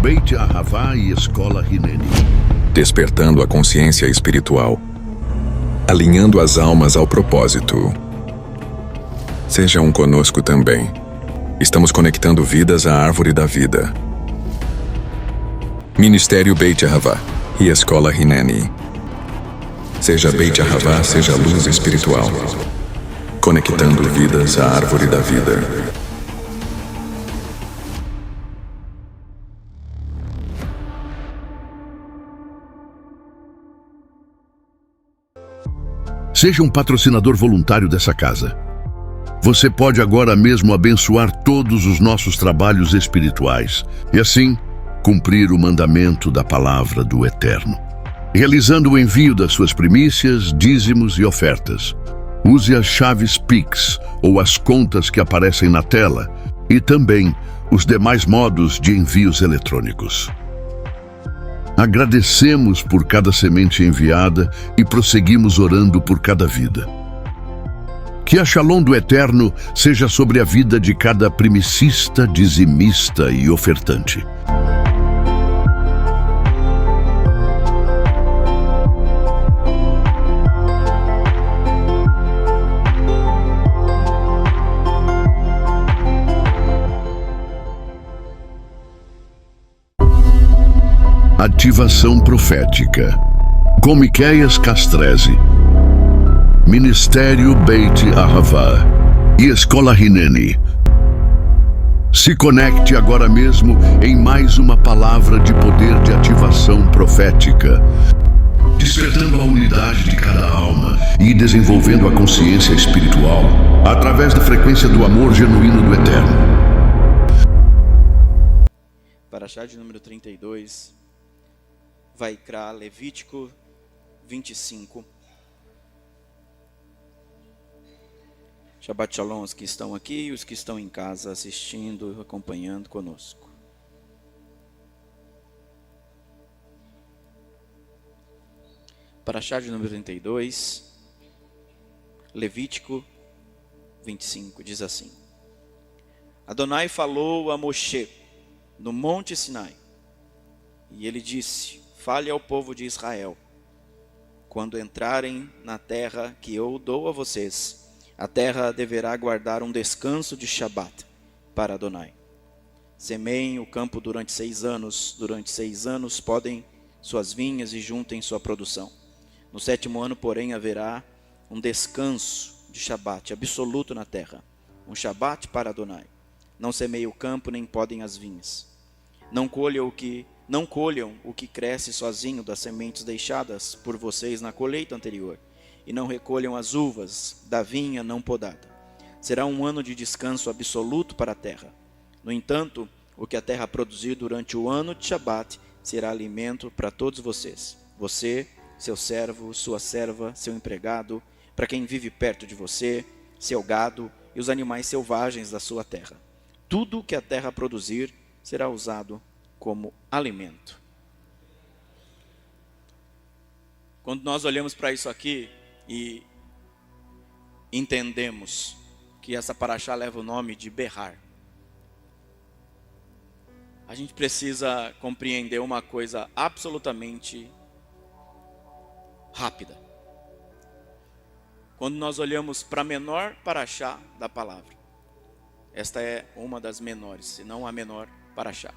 Beit Ahavá e Escola Hineni. Despertando a consciência espiritual, alinhando as almas ao propósito. Sejam conosco também. Estamos conectando vidas à árvore da vida. Ministério Beit Ahavá e Escola Hineni. Seja Beit Ahavá, seja luz espiritual. Conectando vidas à árvore da vida. Seja um patrocinador voluntário dessa casa. Você pode agora mesmo abençoar todos os nossos trabalhos espirituais e assim cumprir o mandamento da palavra do Eterno. Realizando o envio das suas primícias, dízimos e ofertas. Use as chaves Pix ou as contas que aparecem na tela e também os demais modos de envios eletrônicos. Agradecemos por cada semente enviada e prosseguimos orando por cada vida. Que a Shalom do Eterno seja sobre a vida de cada primicista, dizimista e ofertante. Ativação profética. Com Miqueias Castrese. Ministério Beit Ahavá e Escola Hineni. Se conecte agora mesmo em mais uma palavra de poder de ativação profética, despertando a unidade de cada alma e desenvolvendo a consciência espiritual através da frequência do amor genuíno do Eterno. Paraxá de número 32, Vaikra, Levítico 25. Shabbat Shalom aos que estão aqui e os que estão em casa assistindo, acompanhando conosco. Paraxá de número 32, Levítico 25, diz assim: Adonai falou a Moshe no Monte Sinai, e ele disse: fale ao povo de Israel, quando entrarem na terra que eu dou a vocês, a terra deverá guardar um descanso de Shabat para Adonai. Semeiem o campo durante 6 anos. Durante 6 anos podem suas vinhas e juntem sua produção. No 7º ano, porém, haverá um descanso de Shabat absoluto na terra. Um Shabat para Adonai. Não semeiem o campo, nem podem as vinhas. Não colham o que cresce sozinho das sementes deixadas por vocês na colheita anterior. E não recolham as uvas da vinha não podada. Será um ano de descanso absoluto para a terra. No entanto, o que a terra produzir durante o ano de Shabat será alimento para todos vocês. Você, seu servo, sua serva, seu empregado, para quem vive perto de você, seu gado e os animais selvagens da sua terra. Tudo o que a terra produzir será usado como alimento. Quando nós olhamos para isso aqui e entendemos que essa paraxá leva o nome de Berrar, a gente precisa compreender uma coisa absolutamente rápida. Quando nós olhamos para a menor paraxá da palavra, esta é uma das menores, se não a menor paraxá,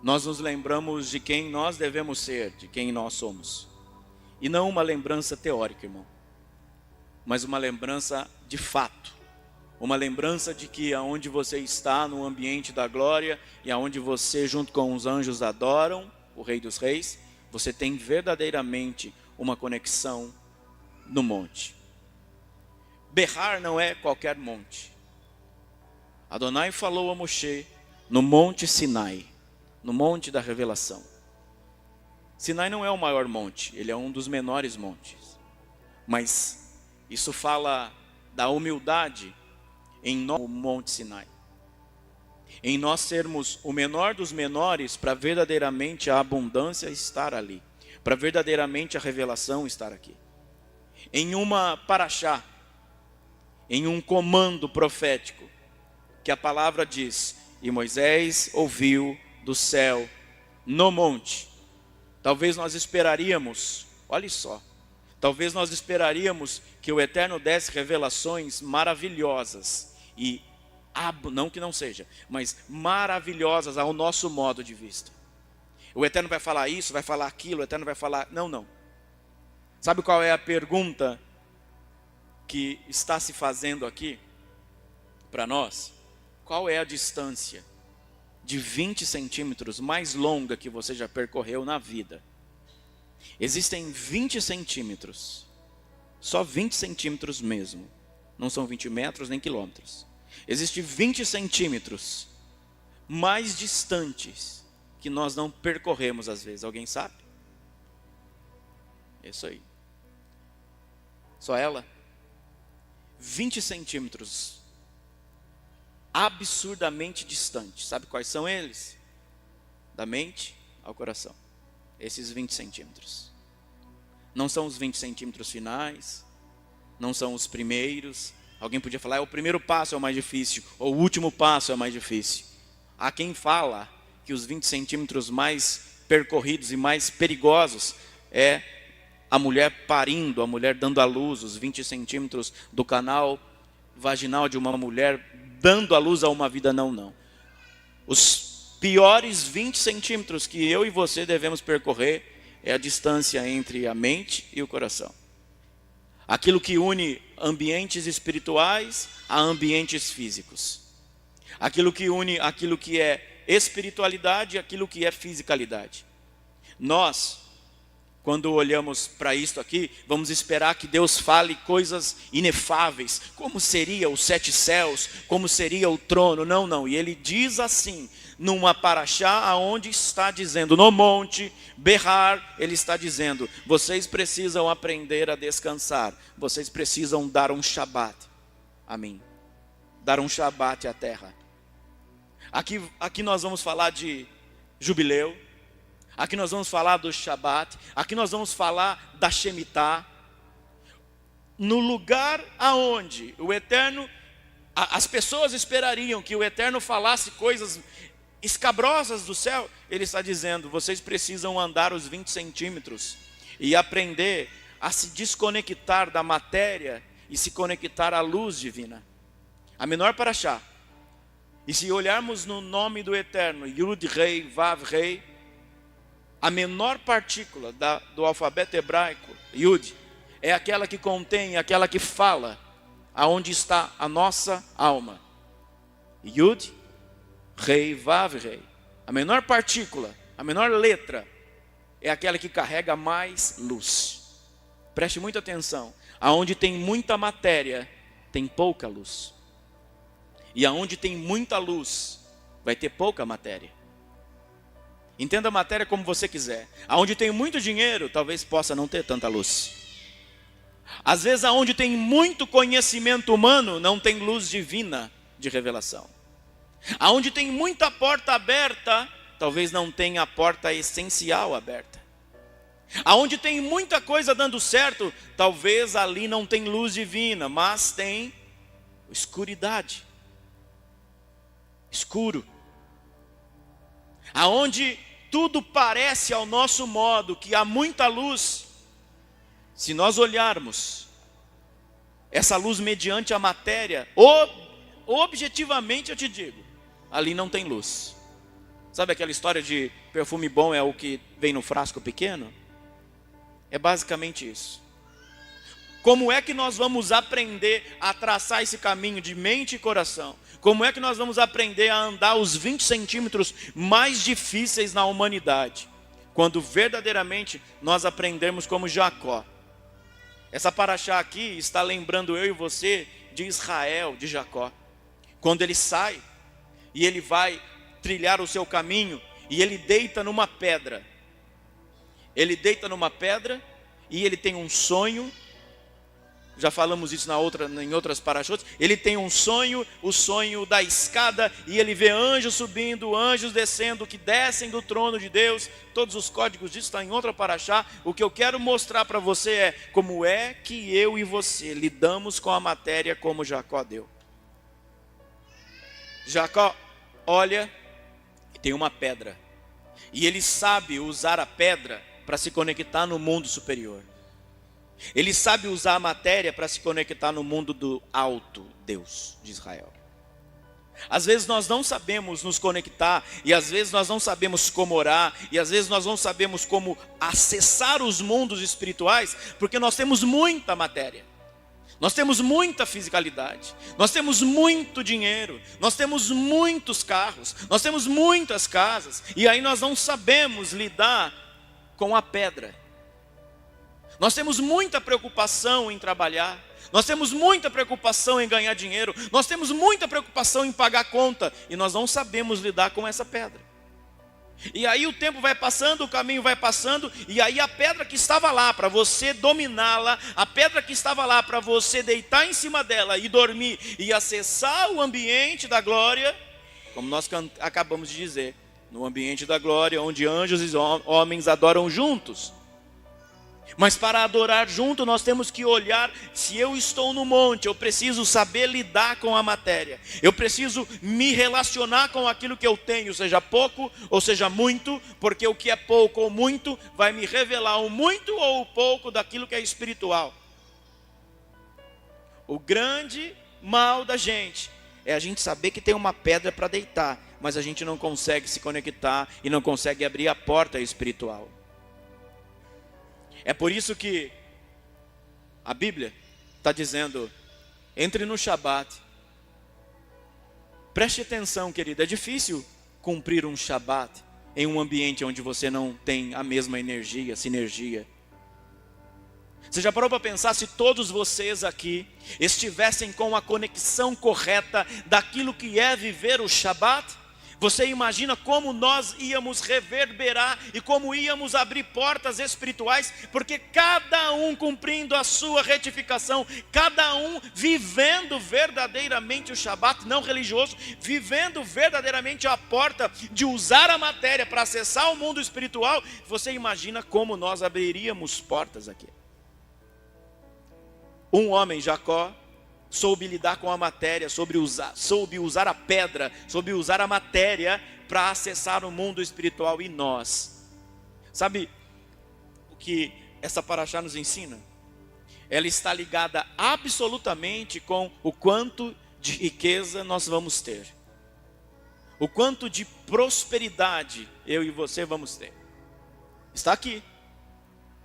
nós nos lembramos de quem nós devemos ser, de quem nós somos. E não uma lembrança teórica, irmão, mas uma lembrança de fato. Uma lembrança de que aonde você está no ambiente da glória e aonde você junto com os anjos adoram o Rei dos Reis, você tem verdadeiramente uma conexão no monte. Berrar não é qualquer monte. Adonai falou a Moshe no Monte Sinai, no Monte da Revelação. Sinai não é o maior monte, ele é um dos menores montes. Mas isso fala da humildade em no Monte Sinai. Em nós sermos o menor dos menores para verdadeiramente a abundância estar ali. Para verdadeiramente a revelação estar aqui. Em uma paraxá, em um comando profético, que a palavra diz: e Moisés ouviu do céu, no monte. Talvez nós esperaríamos, olha só, talvez nós esperaríamos que o Eterno desse revelações maravilhosas e, não que não seja, mas maravilhosas ao nosso modo de vista. O Eterno vai falar isso, vai falar aquilo, o Eterno vai falar... Não. Sabe qual é a pergunta que está se fazendo aqui para nós? Qual é a distância de 20 centímetros mais longa que você já percorreu na vida? Existem 20 centímetros, só 20 centímetros mesmo, não são 20 metros nem quilômetros. Existem 20 centímetros mais distantes que nós não percorremos às vezes. Alguém sabe? Isso aí. Só ela? 20 centímetros absurdamente distantes. Sabe quais são eles? Da mente ao coração. Esses 20 centímetros. Não são os 20 centímetros finais, não são os primeiros. Alguém podia falar, o primeiro passo é o mais difícil, ou o último passo é o mais difícil. Há quem fala que os 20 centímetros mais percorridos e mais perigosos é a mulher parindo, a mulher dando à luz, os 20 centímetros do canal vaginal de uma mulher dando à luz a uma vida, não. Os piores 20 centímetros que eu e você devemos percorrer é a distância entre a mente e o coração. Aquilo que une ambientes espirituais a ambientes físicos. Aquilo que une aquilo que é espiritualidade e aquilo que é fisicalidade. Nós, quando olhamos para isto aqui, vamos esperar que Deus fale coisas inefáveis, como seria os 7 céus, como seria o trono. Não. E ele diz assim, numa paraxá, aonde está dizendo, no monte, berrar, ele está dizendo, vocês precisam aprender a descansar, vocês precisam dar um shabat a mim, dar um shabat à terra. Aqui nós vamos falar de jubileu, aqui nós vamos falar do shabat, aqui nós vamos falar da shemitah, no lugar aonde o Eterno, as pessoas esperariam que o Eterno falasse coisas escabrosas do céu. Ele está dizendo, vocês precisam andar os 20 centímetros e aprender a se desconectar da matéria e se conectar à luz divina. A menor paraxá. E se olharmos no nome do Eterno, Yud Rei, Vav Rei, a menor partícula do alfabeto hebraico, Yud, é aquela que contém, aquela que fala aonde está a nossa alma. Yud, Rei, Vav, Rei. A menor partícula, a menor letra, é aquela que carrega mais luz. Preste muita atenção. Aonde tem muita matéria, tem pouca luz. E aonde tem muita luz, vai ter pouca matéria. Entenda a matéria como você quiser. Aonde tem muito dinheiro, talvez possa não ter tanta luz. Às vezes, aonde tem muito conhecimento humano, não tem luz divina de revelação. Aonde tem muita porta aberta, talvez não tenha a porta essencial aberta. Aonde tem muita coisa dando certo, talvez ali não tem luz divina, mas tem escuridade. Escuro. Aonde tudo parece ao nosso modo, que há muita luz, se nós olharmos essa luz mediante a matéria, objetivamente eu te digo, ali não tem luz. Sabe aquela história de perfume bom é o que vem no frasco pequeno? É basicamente isso. Como é que nós vamos aprender a traçar esse caminho de mente e coração? Como é que nós vamos aprender a andar os 20 centímetros mais difíceis na humanidade? Quando verdadeiramente nós aprendermos como Jacó. Essa paraxá aqui está lembrando eu e você de Israel, de Jacó. Quando ele sai e ele vai trilhar o seu caminho e ele deita numa pedra. Ele deita numa pedra e ele tem um sonho. Já falamos isso em outras paraxotes. Ele tem um sonho, o sonho da escada, e ele vê anjos subindo, anjos descendo, que descem do trono de Deus. Todos os códigos disso estão em outra paraxá. O que eu quero mostrar para você é como é que eu e você lidamos com a matéria como Jacó deu. Jacó olha e tem uma pedra. E ele sabe usar a pedra para se conectar no mundo superior. Ele sabe usar a matéria para se conectar no mundo do alto Deus de Israel. Às vezes nós não sabemos nos conectar, e às vezes nós não sabemos como orar, e às vezes nós não sabemos como acessar os mundos espirituais, porque nós temos muita matéria, nós temos muita fisicalidade, nós temos muito dinheiro, nós temos muitos carros, nós temos muitas casas, e aí nós não sabemos lidar com a pedra. Nós temos muita preocupação em trabalhar, nós temos muita preocupação em ganhar dinheiro, nós temos muita preocupação em pagar conta, e nós não sabemos lidar com essa pedra. E aí o tempo vai passando, o caminho vai passando, e aí a pedra que estava lá para você dominá-la, a pedra que estava lá para você deitar em cima dela e dormir e acessar o ambiente da glória, como nós acabamos de dizer, no ambiente da glória, onde anjos e homens adoram juntos. Mas para adorar junto nós temos que olhar, se eu estou no monte, eu preciso saber lidar com a matéria. Eu preciso me relacionar com aquilo que eu tenho, seja pouco ou seja muito, porque o que é pouco ou muito vai me revelar o muito ou o pouco daquilo que é espiritual. O grande mal da gente é a gente saber que tem uma pedra para deitar, mas a gente não consegue se conectar e não consegue abrir a porta espiritual. É por isso que a Bíblia está dizendo, entre no Shabat. Preste atenção, querido, é difícil cumprir um Shabat em um ambiente onde você não tem a mesma energia, sinergia. Você já parou para pensar se todos vocês aqui estivessem com a conexão correta daquilo que é viver o Shabat? Você imagina como nós íamos reverberar e como íamos abrir portas espirituais, porque cada um cumprindo a sua retificação, cada um vivendo verdadeiramente o Shabat, não religioso, vivendo verdadeiramente a porta de usar a matéria para acessar o mundo espiritual. Você imagina como nós abriríamos portas aqui. Um homem, Jacó, soube lidar com a matéria, soube usar a pedra, soube usar a matéria para acessar o mundo espiritual. E nós, sabe o que essa paraxá nos ensina? Ela está ligada absolutamente com o quanto de riqueza nós vamos ter, o quanto de prosperidade eu e você vamos ter. Está aqui.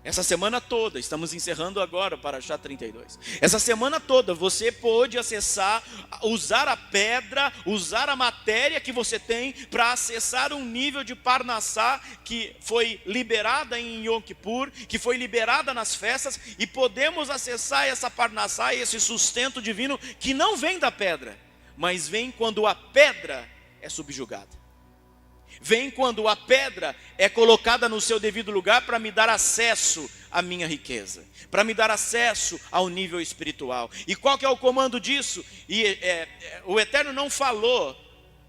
Essa semana toda, estamos encerrando agora o Paraxá 32. Essa semana toda você pôde acessar, usar a pedra, usar a matéria que você tem para acessar um nível de Parnassá que foi liberada em Yom Kippur, que foi liberada nas festas, e podemos acessar essa Parnassá, esse sustento divino que não vem da pedra, mas vem quando a pedra é subjugada. Vem quando a pedra é colocada no seu devido lugar para me dar acesso à minha riqueza, para me dar acesso ao nível espiritual. E qual que é o comando disso? O Eterno não falou,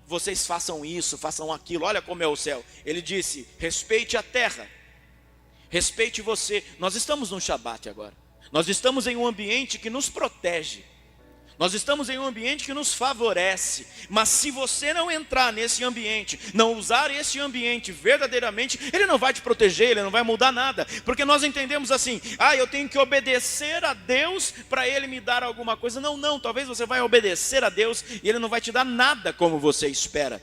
vocês façam isso, façam aquilo, olha como é o céu. Ele disse, respeite a terra, respeite você. Nós estamos num Shabat agora, nós estamos em um ambiente que nos protege. Nós estamos em um ambiente que nos favorece, mas se você não entrar nesse ambiente, não usar esse ambiente verdadeiramente, ele não vai te proteger, ele não vai mudar nada, porque nós entendemos assim, eu tenho que obedecer a Deus para ele me dar alguma coisa. Não, talvez você vai obedecer a Deus e ele não vai te dar nada como você espera,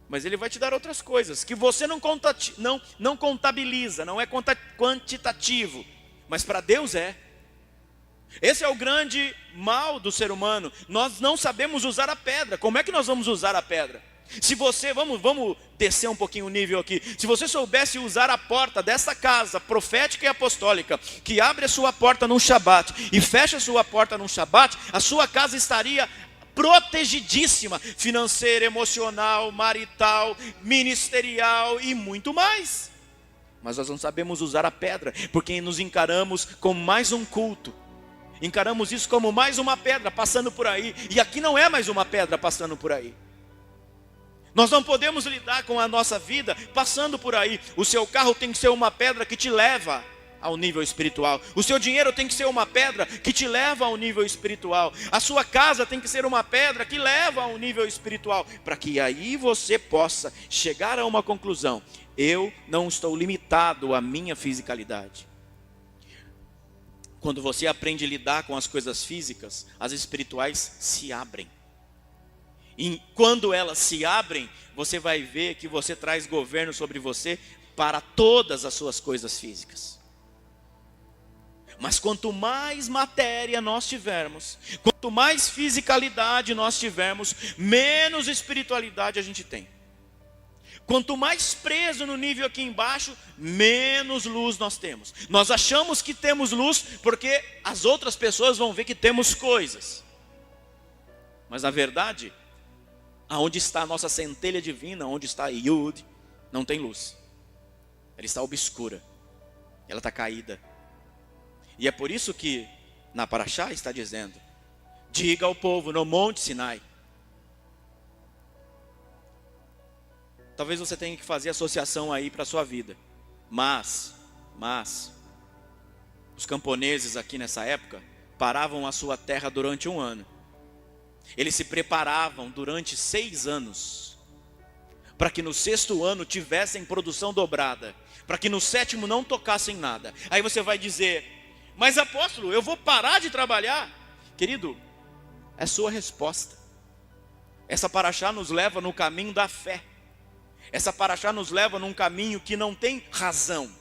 mas ele vai te dar outras coisas, que você não contabiliza, não é quantitativo, mas para Deus é. Esse é o grande mal do ser humano. Nós não sabemos usar a pedra. Como é que nós vamos usar a pedra? Se você, vamos descer um pouquinho o nível aqui. Se você soubesse usar a porta dessa casa profética e apostólica, que abre a sua porta num Shabat e fecha a sua porta num Shabat, a sua casa estaria protegidíssima, financeira, emocional, marital, ministerial e muito mais. Mas nós não sabemos usar a pedra, porque nos encaramos como mais um culto. Encaramos isso como mais uma pedra passando por aí. E aqui não é mais uma pedra passando por aí. Nós não podemos lidar com a nossa vida passando por aí. O seu carro tem que ser uma pedra que te leva ao nível espiritual. O seu dinheiro tem que ser uma pedra que te leva ao nível espiritual. A sua casa tem que ser uma pedra que leva ao nível espiritual, para que aí você possa chegar a uma conclusão: eu não estou limitado à minha fisicalidade. Quando você aprende a lidar com as coisas físicas, as espirituais se abrem. E quando elas se abrem, você vai ver que você traz governo sobre você para todas as suas coisas físicas. Mas quanto mais matéria nós tivermos, quanto mais fisicalidade nós tivermos, menos espiritualidade a gente tem. Quanto mais preso no nível aqui embaixo, menos luz nós temos. Nós achamos que temos luz porque as outras pessoas vão ver que temos coisas. Mas na verdade, aonde está a nossa centelha divina, onde está a Yud, não tem luz. Ela está obscura, ela está caída. E é por isso que na Parashá está dizendo: diga ao povo no Monte Sinai. Talvez você tenha que fazer associação aí para a sua vida. Mas, os camponeses aqui nessa época paravam a sua terra durante 1 ano. Eles se preparavam durante 6 anos, para que no 6º ano tivessem produção dobrada, para que no 7º não tocassem nada. Aí você vai dizer: mas apóstolo, eu vou parar de trabalhar? Querido, é sua resposta. Essa Parashá nos leva no caminho da fé. Essa Parashá nos leva num caminho que não tem razão.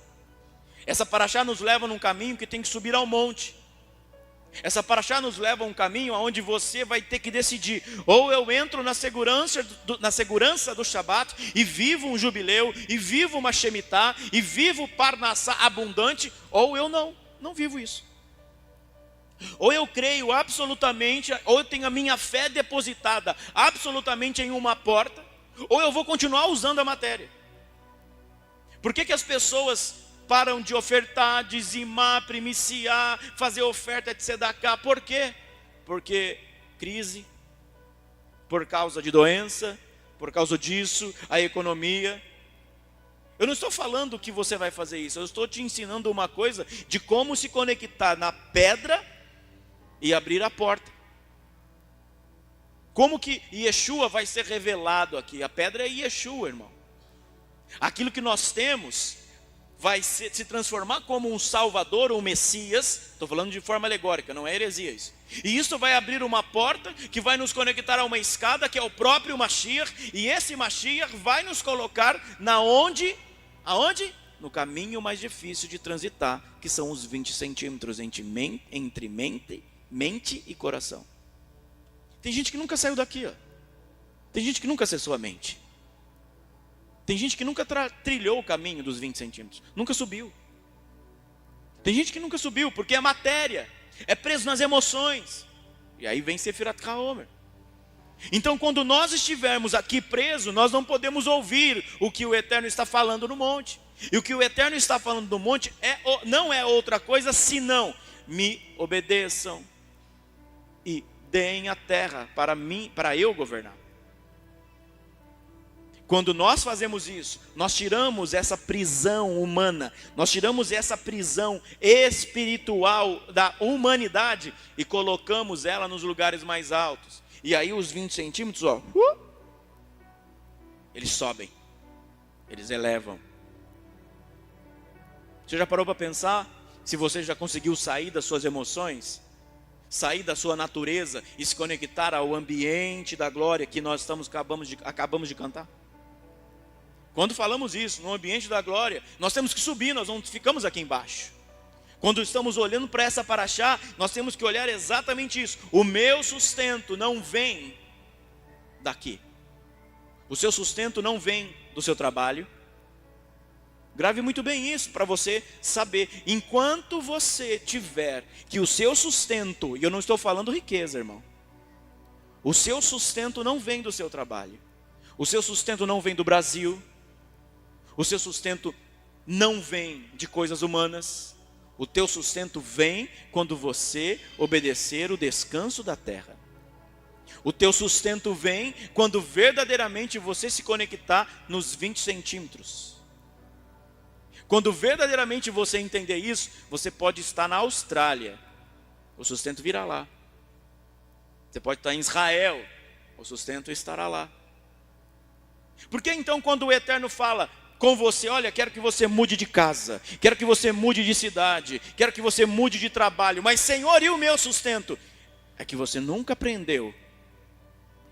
Essa Parashá nos leva num caminho que tem que subir ao monte. Essa Parashá nos leva a um caminho onde você vai ter que decidir: ou eu entro na segurança do Shabat e vivo um jubileu, e vivo uma Shemitah, e vivo Parnassá abundante, ou eu não vivo isso. Ou eu creio absolutamente, ou eu tenho a minha fé depositada absolutamente em uma porta, ou eu vou continuar usando a matéria. Por que as pessoas param de ofertar, dizimar, primiciar, fazer oferta de tzedakah? Por quê? Porque crise, por causa de doença, por causa disso, a economia. Eu não estou falando que você vai fazer isso, eu estou te ensinando uma coisa de como se conectar na pedra e abrir a porta. Como que Yeshua vai ser revelado aqui? A pedra é Yeshua, irmão. Aquilo que nós temos vai se transformar como um Salvador, um Messias. Estou falando de forma alegórica, não é heresia isso. E isso vai abrir uma porta que vai nos conectar a uma escada, que é o próprio Mashiach. E esse Mashiach vai nos colocar aonde? No caminho mais difícil de transitar, que são os 20 centímetros entre mente e coração. Tem gente que nunca saiu daqui, ó. Tem gente que nunca acessou a mente. Tem gente que nunca trilhou o caminho dos 20 centímetros. Nunca subiu. Tem gente que nunca subiu, porque é matéria. É preso nas emoções. E aí vem Sefirat HaOmer. Então quando nós estivermos aqui presos, nós não podemos ouvir o que o Eterno está falando no monte. E o que o Eterno está falando no monte não é outra coisa senão: me obedeçam e deem a terra para mim, para eu governar. Quando nós fazemos isso, nós tiramos essa prisão humana, nós tiramos essa prisão espiritual da humanidade e colocamos ela nos lugares mais altos. E aí os 20 centímetros, eles sobem, eles elevam. Você já parou para pensar se você já conseguiu sair das suas emoções? Sair da sua natureza e se conectar ao ambiente da glória que nós acabamos de cantar? Quando falamos isso, no ambiente da glória, nós temos que subir, nós não ficamos aqui embaixo. Quando estamos olhando para essa Parashá, nós temos que olhar exatamente isso: o meu sustento não vem daqui. O seu sustento não vem do seu trabalho. Grave muito bem isso para você saber. Enquanto você tiver que o seu sustento, e eu não estou falando riqueza, irmão. O seu sustento não vem do seu trabalho. O seu sustento não vem do Brasil. O seu sustento não vem de coisas humanas. O teu sustento vem quando você obedecer o descanso da terra. O teu sustento vem quando verdadeiramente você se conectar nos 20 centímetros. Quando verdadeiramente você entender isso, você pode estar na Austrália, o sustento virá lá. Você pode estar em Israel, o sustento estará lá. Porque então quando o Eterno fala com você, olha, quero que você mude de casa, quero que você mude de cidade, quero que você mude de trabalho, mas Senhor, e o meu sustento? É que você nunca aprendeu,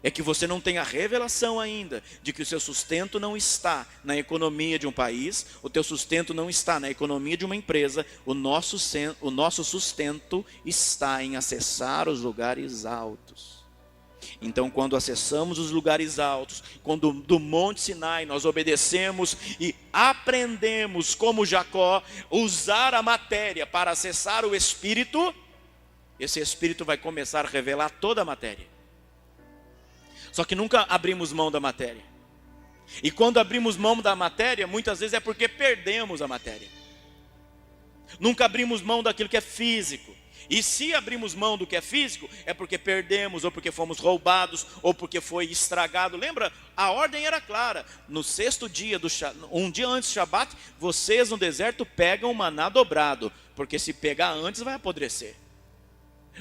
é que você não tem a revelação ainda de que o seu sustento não está na economia de um país, o teu sustento não está na economia de uma empresa, o nosso sustento está em acessar os lugares altos. Então, quando acessamos os lugares altos, quando do Monte Sinai nós obedecemos e aprendemos, como Jacó, usar a matéria para acessar o Espírito, esse Espírito vai começar a revelar toda a matéria. Só que nunca abrimos mão da matéria. E quando abrimos mão da matéria, muitas vezes é porque perdemos a matéria. Nunca abrimos mão daquilo que é físico. E se abrimos mão do que é físico, é porque perdemos, ou porque fomos roubados, ou porque foi estragado. Lembra? A ordem era clara. No sexto dia, um dia antes do Shabat, vocês no deserto pegam o maná dobrado, porque se pegar antes vai apodrecer.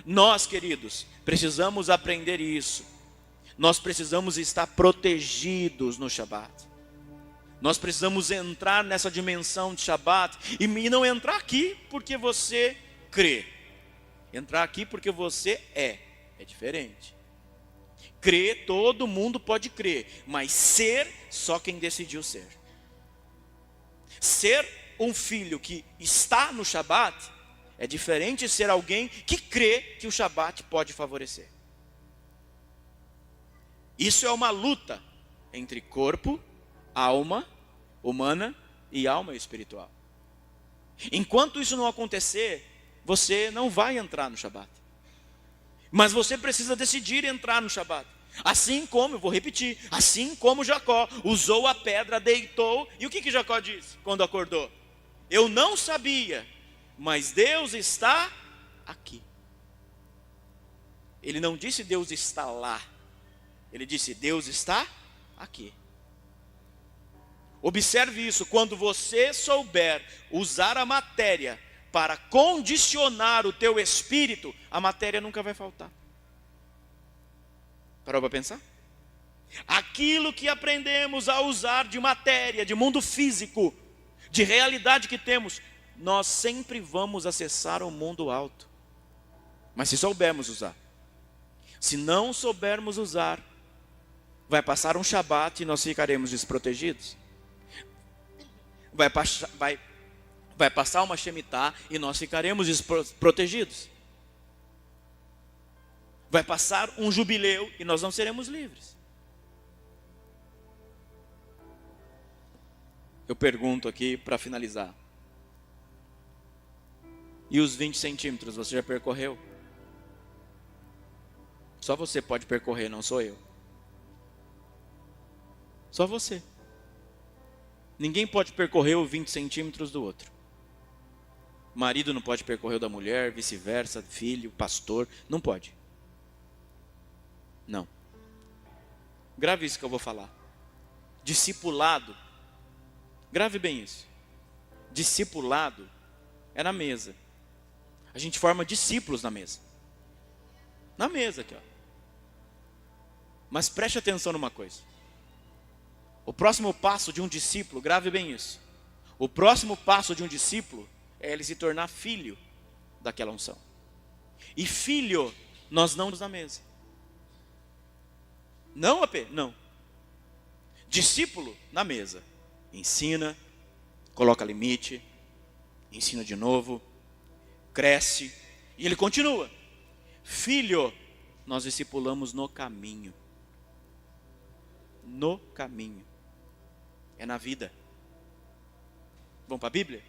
Nós, queridos, precisamos aprender isso. Nós precisamos estar protegidos no Shabat. Nós precisamos entrar nessa dimensão de Shabat, e não entrar aqui porque você crê. Entrar aqui porque você é diferente. Crer, todo mundo pode crer, mas ser, só quem decidiu ser. Ser um filho que está no Shabat é diferente de ser alguém que crê que o Shabat pode favorecer. Isso é uma luta entre corpo, alma humana e alma espiritual. Enquanto isso não acontecer, você não vai entrar no Shabat. Mas você precisa decidir entrar no Shabat. Assim como, eu vou repetir, assim como Jacó usou a pedra, deitou. E o que Jacó disse quando acordou? Eu não sabia, mas Deus está aqui. Ele não disse Deus está lá. Ele disse Deus está aqui. Observe isso, quando você souber usar a matéria para condicionar o teu espírito, a matéria nunca vai faltar. Parou para pensar? Aquilo que aprendemos a usar de matéria, de mundo físico, de realidade que temos, nós sempre vamos acessar o mundo alto. Mas se soubermos usar. Se não soubermos usar, vai passar um Shabat e nós ficaremos desprotegidos. Vai passar uma Shemitah e nós ficaremos desprotegidos. Vai passar um jubileu e nós não seremos livres. Eu pergunto aqui para finalizar. E os 20 centímetros você já percorreu? Só você pode percorrer, não sou eu. Só você. Ninguém pode percorrer os 20 centímetros do outro. Marido não pode percorrer o da mulher, vice-versa, filho, pastor, não pode. Não. Grave isso que eu vou falar. Discipulado. Grave bem isso. Discipulado é na mesa. A gente forma discípulos na mesa. Na mesa aqui, ó. Mas preste atenção numa coisa. O próximo passo de um discípulo, grave bem isso. O próximo passo de um discípulo é ele se tornar filho daquela unção. E filho, nós não nos na mesa. Não, AP? Não. Discípulo, na mesa. Ensina, coloca limite, ensina de novo, cresce, e ele continua. Filho, nós discipulamos no caminho. No caminho. É na vida. Vamos para a Bíblia?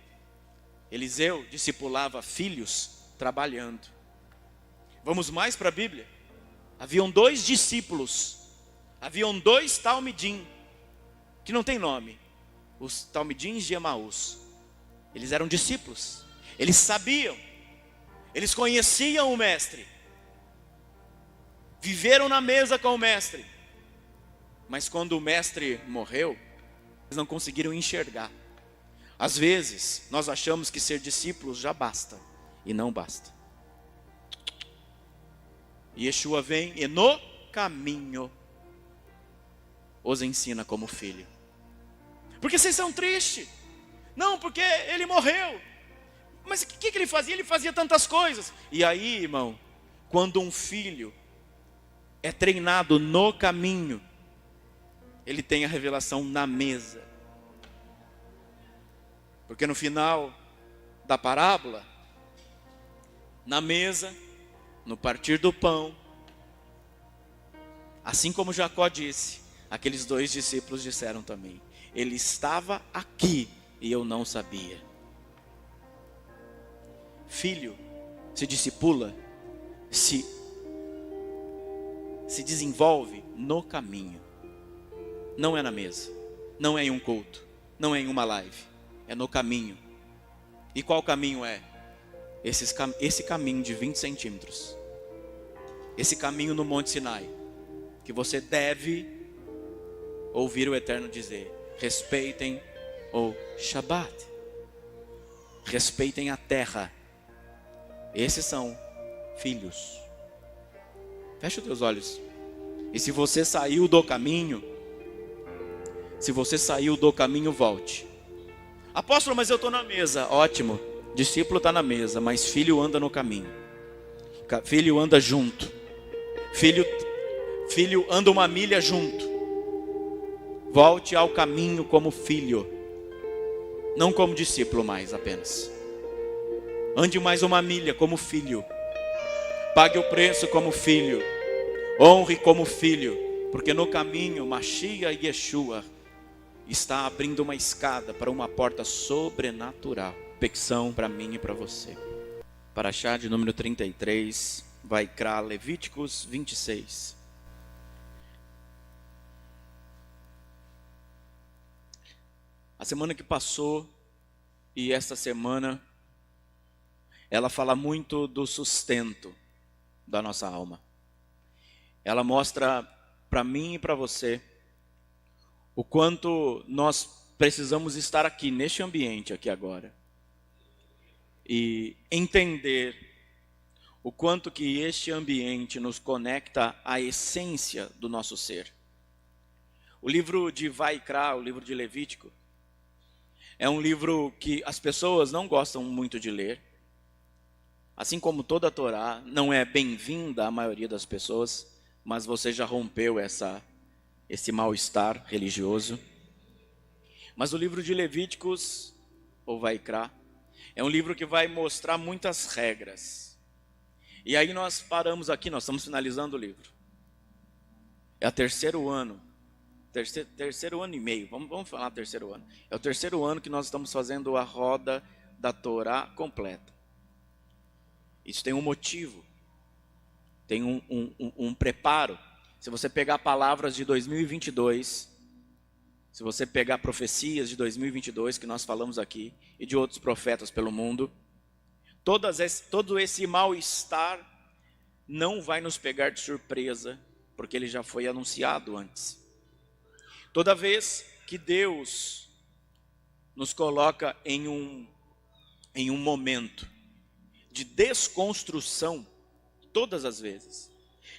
Eliseu discipulava filhos trabalhando. Vamos mais para a Bíblia? Haviam 2 discípulos. Haviam 2 talmidim, que não tem nome. Os talmidins de Emaús. Eles eram discípulos. Eles sabiam. Eles conheciam o mestre. Viveram na mesa com o mestre. Mas quando o mestre morreu, eles não conseguiram enxergar. Às vezes, nós achamos que ser discípulos já basta, e não basta. E Yeshua vem e no caminho os ensina como filho. Porque vocês são tristes? Não, porque ele morreu. Mas o que ele fazia? Ele fazia tantas coisas. E aí, irmão, quando um filho é treinado no caminho, ele tem a revelação na mesa. Porque no final da parábola, na mesa, no partir do pão, assim como Jacó disse, aqueles 2 discípulos disseram também: ele estava aqui e eu não sabia. Filho se discipula, se desenvolve no caminho. Não é na mesa, não é em um culto, não é em uma live, é no caminho. E qual caminho é? Esse caminho de 20 centímetros. Esse caminho no Monte Sinai, que você deve ouvir o Eterno dizer: respeitem o Shabat, respeitem a terra. Esses são filhos. Fecha os teus olhos. E se você saiu do caminho, volte. Apóstolo, mas eu estou na mesa. Ótimo, discípulo está na mesa, mas filho anda no caminho. Filho anda junto. Filho anda uma milha junto. Volte ao caminho como filho, não como discípulo mais apenas. Ande mais uma milha como filho. Pague o preço como filho. Honre como filho. Porque no caminho, Mashiach e Yeshua está abrindo uma escada para uma porta sobrenatural. Pecção para mim e para você. Parashá de número 33, Vaikra, Levíticos 26. A semana que passou e esta semana, ela fala muito do sustento da nossa alma. Ela mostra para mim e para você o quanto nós precisamos estar aqui, neste ambiente aqui agora, e entender o quanto que este ambiente nos conecta à essência do nosso ser. O livro de Vaikra, o livro de Levítico, é um livro que as pessoas não gostam muito de ler. Assim como toda a Torá, não é bem-vinda à maioria das pessoas, mas você já rompeu esse mal-estar religioso. Mas o livro de Levíticos, ou Vaikra, é um livro que vai mostrar muitas regras. E aí nós paramos aqui, nós estamos finalizando o livro. É o terceiro ano e meio, vamos falar terceiro ano. É o terceiro ano que nós estamos fazendo a roda da Torá completa. Isso tem um motivo, tem um preparo. Se você pegar palavras de 2022, se você pegar profecias de 2022 que nós falamos aqui, e de outros profetas pelo mundo, todo esse mal-estar não vai nos pegar de surpresa, porque ele já foi anunciado antes. Toda vez que Deus nos coloca em um momento de desconstrução, todas as vezes,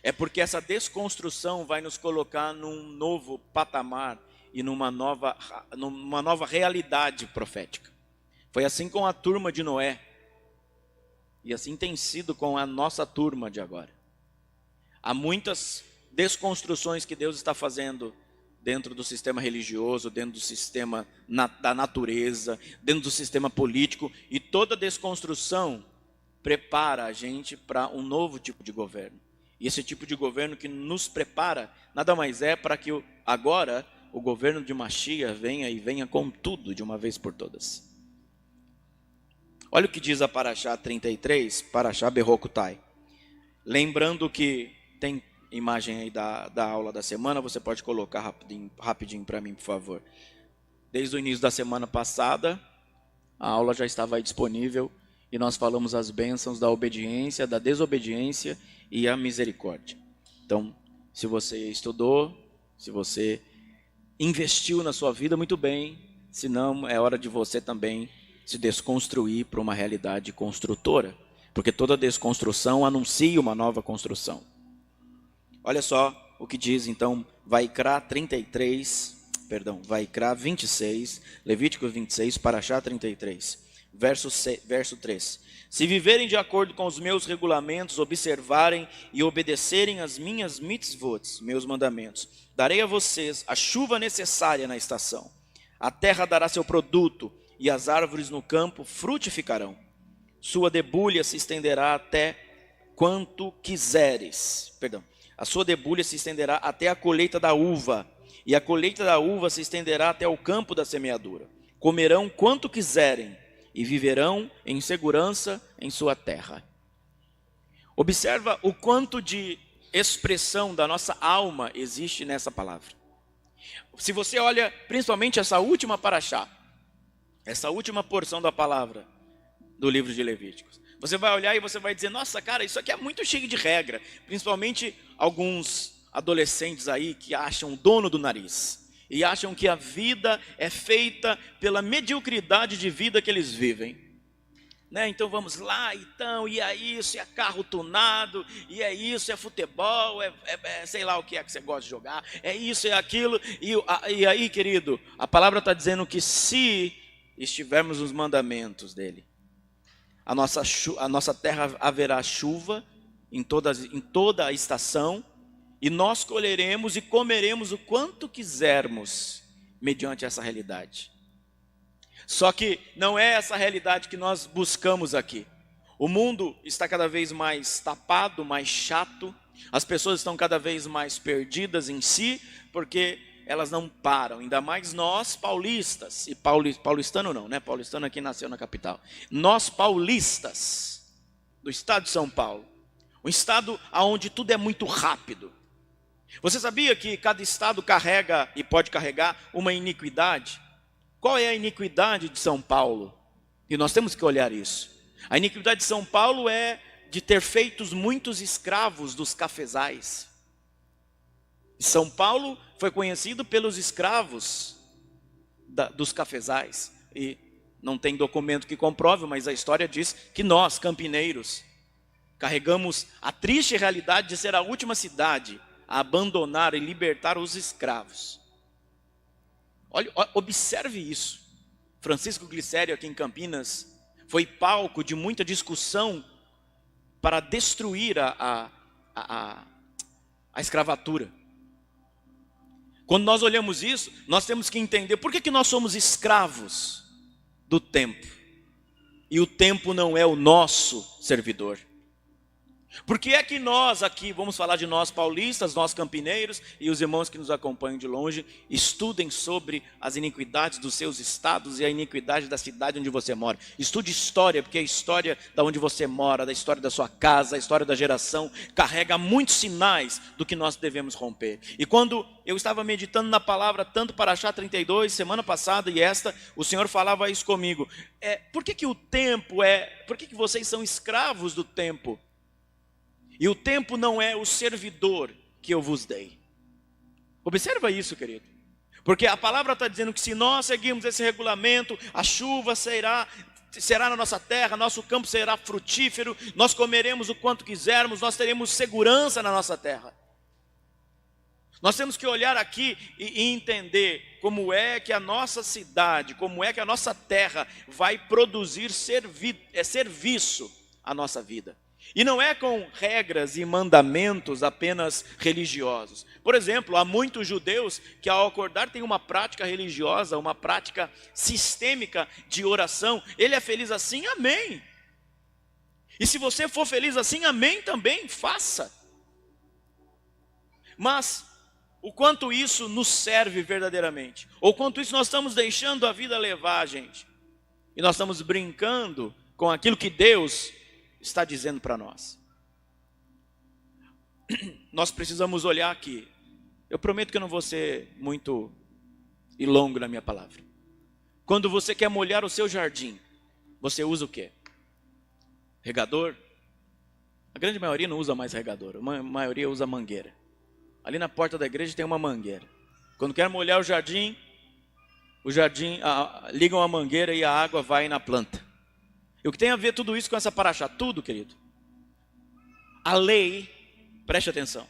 é porque essa desconstrução vai nos colocar num novo patamar e numa nova realidade profética. Foi assim com a turma de Noé, e assim tem sido com a nossa turma de agora. Há muitas desconstruções que Deus está fazendo dentro do sistema religioso, dentro do sistema da natureza, dentro do sistema político, e toda desconstrução prepara a gente para um novo tipo de governo. E esse tipo de governo que nos prepara, nada mais é para que agora o governo de Mashiach venha com tudo de uma vez por todas. Olha o que diz a Parashá 33, Parashá Berrocutai. Lembrando que tem imagem aí da aula da semana, você pode colocar rapidinho para mim, por favor. Desde o início da semana passada, a aula já estava aí disponível, e nós falamos as bênçãos da obediência, da desobediência e a misericórdia. Então, se você estudou, se você investiu na sua vida, muito bem, senão é hora de você também se desconstruir para uma realidade construtora, porque toda desconstrução anuncia uma nova construção. Olha só o que diz então Vaikra 26, Levítico 26, Parashá 33, verso 3. Se viverem de acordo com os meus regulamentos, observarem e obedecerem as minhas mitzvot, meus mandamentos, darei a vocês a chuva necessária na estação. A terra dará seu produto e as árvores no campo frutificarão. Sua debulha se estenderá até quanto quiseres. A sua debulha se estenderá até a colheita da uva, e a colheita da uva se estenderá até o campo da semeadura. Comerão quanto quiserem e viverão em segurança em sua terra. Observa o quanto de expressão da nossa alma existe nessa palavra. Se você olha principalmente essa última parashá, essa última porção da palavra do livro de Levíticos, você vai olhar e você vai dizer, nossa cara, isso aqui é muito cheio de regra. Principalmente alguns adolescentes aí que acham o dono do nariz e acham que a vida é feita pela mediocridade de vida que eles vivem, né? Então vamos lá, então, e é isso, é carro tunado, e é isso, é futebol, sei lá o que é que você gosta de jogar, é isso, é aquilo, e aí, querido, a palavra está dizendo que se estivermos nos mandamentos dele, a nossa terra haverá chuva em toda a estação, e nós colheremos e comeremos o quanto quisermos, mediante essa realidade. Só que não é essa realidade que nós buscamos aqui. O mundo está cada vez mais tapado, mais chato. As pessoas estão cada vez mais perdidas em si, porque elas não param. Ainda mais nós paulistas, e paulistano não, né? Paulistano aqui nasceu na capital. Nós paulistas, do estado de São Paulo. Um estado onde tudo é muito rápido. Você sabia que cada estado carrega e pode carregar uma iniquidade? Qual é a iniquidade de São Paulo? E nós temos que olhar isso. A iniquidade de São Paulo é de ter feito muitos escravos dos cafezais. São Paulo foi conhecido pelos escravos dos cafezais. E não tem documento que comprove, mas a história diz que nós, campineiros, carregamos a triste realidade de ser a última cidade a abandonar e libertar os escravos. Olha, observe isso. Francisco Glicério, aqui em Campinas, foi palco de muita discussão para destruir a escravatura. Quando nós olhamos isso, nós temos que entender por que nós somos escravos do tempo. E o tempo não é o nosso servidor. Por que é que nós aqui, vamos falar de nós paulistas, nós campineiros e os irmãos que nos acompanham de longe, estudem sobre as iniquidades dos seus estados e a iniquidade da cidade onde você mora. Estude história, porque a história da onde você mora, da história da sua casa, a história da geração, carrega muitos sinais do que nós devemos romper. E quando eu estava meditando na palavra, tanto Parashá 32, semana passada e esta, o Senhor falava isso comigo. Por que o tempo por que vocês são escravos do tempo? E o tempo não é o servidor que eu vos dei. Observa isso, querido. Porque a palavra está dizendo que se nós seguirmos esse regulamento, a chuva será na nossa terra, nosso campo será frutífero, nós comeremos o quanto quisermos, nós teremos segurança na nossa terra. Nós temos que olhar aqui e entender como é que a nossa cidade, como é que a nossa terra vai produzir serviço à nossa vida. E não é com regras e mandamentos apenas religiosos. Por exemplo, há muitos judeus que ao acordar têm uma prática religiosa, uma prática sistêmica de oração. Ele é feliz assim, amém. E se você for feliz assim, amém também, faça. Mas o quanto isso nos serve verdadeiramente? Ou quanto isso nós estamos deixando a vida levar a gente? E nós estamos brincando com aquilo que Deus está dizendo para nós. Nós precisamos olhar aqui. Eu prometo que eu não vou ser muito longo na minha palavra. Quando você quer molhar o seu jardim, você usa o quê? Regador? A grande maioria não usa mais regador. A maioria usa mangueira. Ali na porta da igreja tem uma mangueira. Quando quer molhar o jardim, o jardim, ligam a mangueira e a água vai na planta. E o que tem a ver tudo isso com essa paraxá? Tudo, querido. A lei, preste atenção.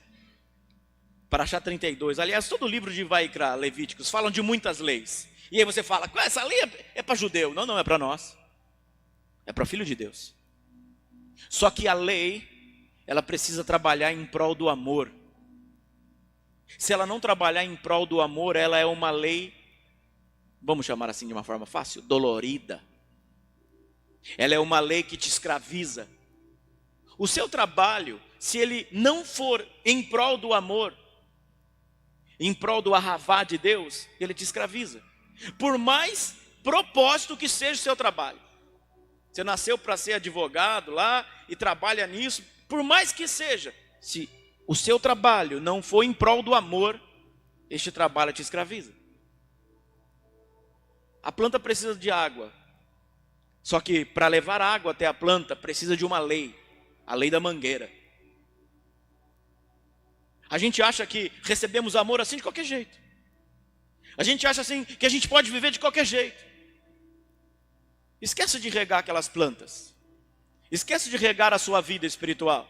Paraxá 32, aliás, todo o livro de Vaikra, Levíticos, falam de muitas leis. E aí você fala, essa lei é para judeu. Não, não, é para nós. É para o filho de Deus. Só que a lei, ela precisa trabalhar em prol do amor. Se ela não trabalhar em prol do amor, ela é uma lei, vamos chamar assim de uma forma fácil, dolorida. Ela é uma lei que te escraviza. O seu trabalho, se ele não for em prol do amor, em prol do ahavá de Deus, ele te escraviza. Por mais propósito que seja o seu trabalho. Você nasceu para ser advogado lá e trabalha nisso, por mais que seja, se o seu trabalho não for em prol do amor, este trabalho te escraviza. A planta precisa de água. Só que para levar água até a planta precisa de uma lei, a lei da mangueira. A gente acha que recebemos amor assim de qualquer jeito. A gente acha assim que a gente pode viver de qualquer jeito. Esquece de regar aquelas plantas. Esquece de regar a sua vida espiritual.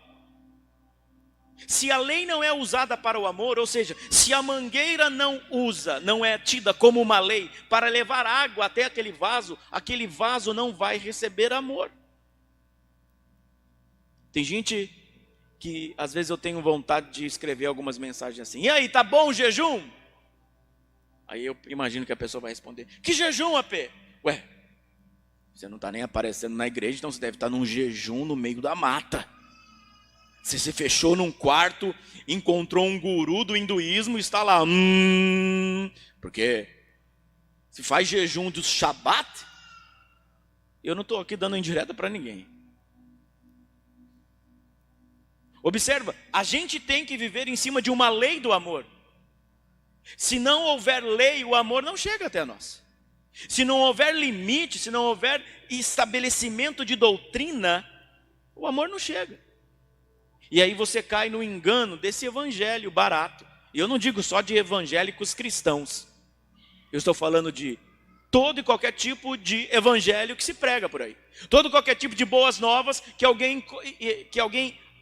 Se a lei não é usada para o amor, ou seja, se a mangueira não é tida como uma lei para levar água até aquele vaso não vai receber amor. Tem gente que às vezes eu tenho vontade de escrever algumas mensagens assim, e aí, tá bom o jejum? Aí eu imagino que a pessoa vai responder, que jejum, AP? Ué, você não está nem aparecendo na igreja, então você deve estar num jejum no meio da mata. Você se fechou num quarto, encontrou um guru do hinduísmo e está lá, porque se faz jejum do Shabat, eu não estou aqui dando indireta para ninguém. Observa, a gente tem que viver em cima de uma lei do amor. Se não houver lei, o amor não chega até nós. Se não houver limite, se não houver estabelecimento de doutrina, o amor não chega. E aí você cai no engano desse evangelho barato. E eu não digo só de evangélicos cristãos. Eu estou falando de todo e qualquer tipo de evangelho que se prega por aí. Todo e qualquer tipo de boas novas que alguém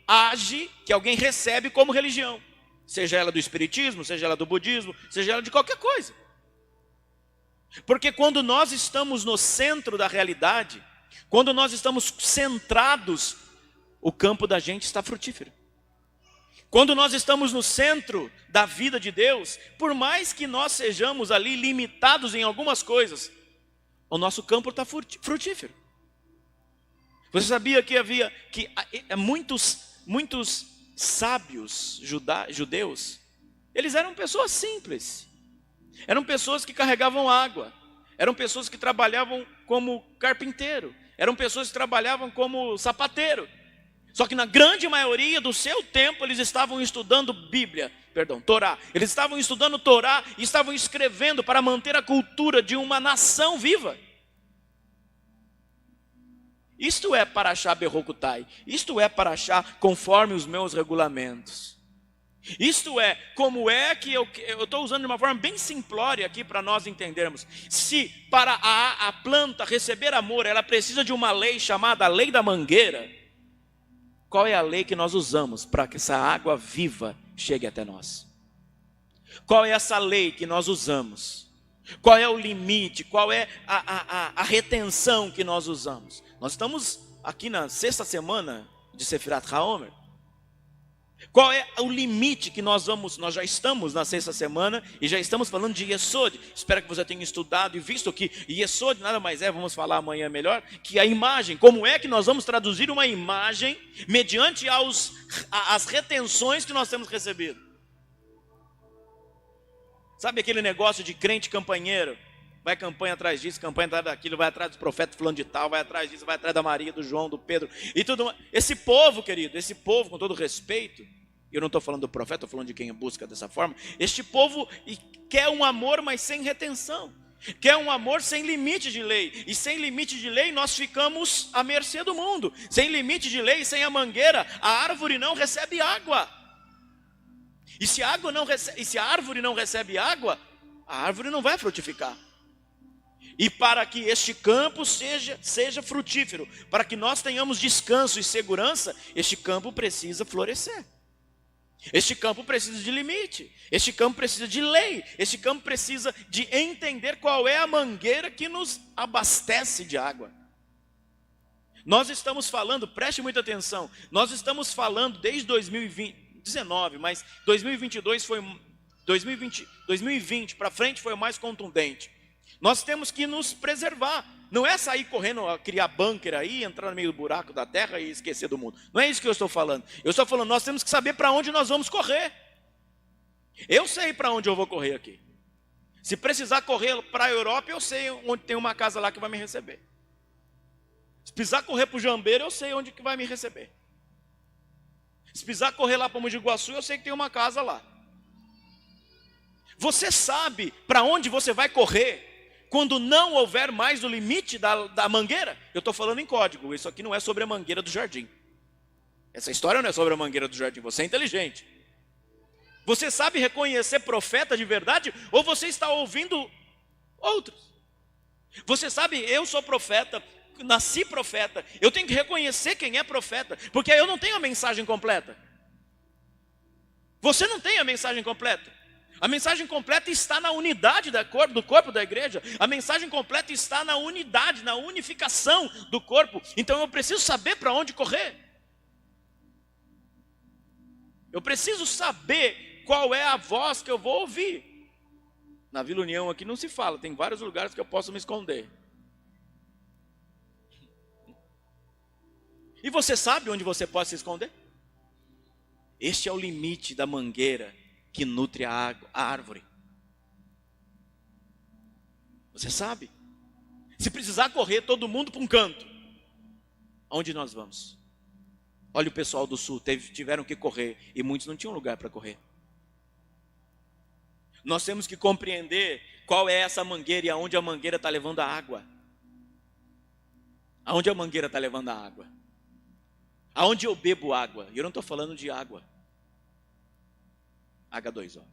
age, que alguém recebe como religião. Seja ela do espiritismo, seja ela do budismo, seja ela de qualquer coisa. Porque quando nós estamos no centro da realidade, quando nós estamos centrados, o campo da gente está frutífero. Quando nós estamos no centro da vida de Deus, por mais que nós sejamos ali limitados em algumas coisas, o nosso campo está frutífero. Você sabia que havia muitos sábios judeus, eles eram pessoas simples, eram pessoas que carregavam água, eram pessoas que trabalhavam como carpinteiro, eram pessoas que trabalhavam como sapateiro. Só que na grande maioria do seu tempo eles estavam estudando Torá. Eles estavam estudando Torá e estavam escrevendo para manter a cultura de uma nação viva. Isto é paraxá berrocutai. Isto é paraxá conforme os meus regulamentos. Isto é, como é que eu estou usando de uma forma bem simplória aqui para nós entendermos. Se para a planta receber amor, ela precisa de uma lei chamada lei da mangueira. Qual é a lei que nós usamos para que essa água viva chegue até nós? Qual é essa lei que nós usamos? Qual é o limite? Qual é a retenção que nós usamos? Nós estamos aqui na sexta semana de Sefirat HaOmer. Qual é o limite que nós já estamos na sexta semana e já estamos falando de Yesod. Espero que você tenha estudado e visto que Yesod nada mais é, vamos falar amanhã melhor, que a imagem. Como é que nós vamos traduzir uma imagem mediante as retenções que nós temos recebido? Sabe aquele negócio de crente campanheiro? Vai campanha atrás disso, campanha atrás daquilo, vai atrás do profeta fulano de tal, vai atrás disso, vai atrás da Maria, do João, do Pedro e tudo mais. Esse povo, querido, esse povo, com todo respeito, eu não estou falando do profeta, estou falando de quem busca dessa forma. Este povo quer um amor, mas sem retenção. Quer um amor sem limite de lei. E sem limite de lei nós ficamos à mercê do mundo. Sem limite de lei, sem a mangueira, a árvore não recebe água. E se a árvore não recebe água, a árvore não vai frutificar. E para que este campo seja frutífero, para que nós tenhamos descanso e segurança, este campo precisa florescer. Este campo precisa de limite, este campo precisa de lei, este campo precisa de entender qual é a mangueira que nos abastece de água. Nós estamos falando, preste muita atenção, nós estamos falando desde 2019, mas 2020 para frente foi o mais contundente. Nós temos que nos preservar. Não é sair correndo, criar bunker aí, entrar no meio do buraco da terra e esquecer do mundo. Não é isso que eu estou falando. Eu estou falando, nós temos que saber para onde nós vamos correr. Eu sei para onde eu vou correr aqui. Se precisar correr para a Europa, eu sei onde tem uma casa lá que vai me receber. Se precisar correr para o Jambeiro, eu sei onde que vai me receber. Se precisar correr lá para o Mogi Guaçu, eu sei que tem uma casa lá. Você sabe para onde você vai correr quando não houver mais o limite da mangueira? Eu estou falando em código, isso aqui não é sobre a mangueira do jardim. Essa história não é sobre a mangueira do jardim, você é inteligente. Você sabe reconhecer profeta de verdade ou você está ouvindo outros? Você sabe, eu sou profeta, nasci profeta, eu tenho que reconhecer quem é profeta, porque eu não tenho a mensagem completa. Você não tem a mensagem completa. A mensagem completa está na unidade do corpo da igreja. A mensagem completa está na unidade, na unificação do corpo. Então eu preciso saber para onde correr. Eu preciso saber qual é a voz que eu vou ouvir. Na Vila União aqui não se fala, tem vários lugares que eu posso me esconder. E você sabe onde você pode se esconder? Este é o limite da mangueira que nutre a árvore. Você sabe? Se precisar correr todo mundo para um canto, aonde nós vamos? Olha o pessoal do sul, tiveram que correr e muitos não tinham lugar para correr. Nós temos que compreender qual é essa mangueira e aonde a mangueira está levando a água. Aonde a mangueira está levando a água? Aonde eu bebo água? E eu não estou falando de água H2O.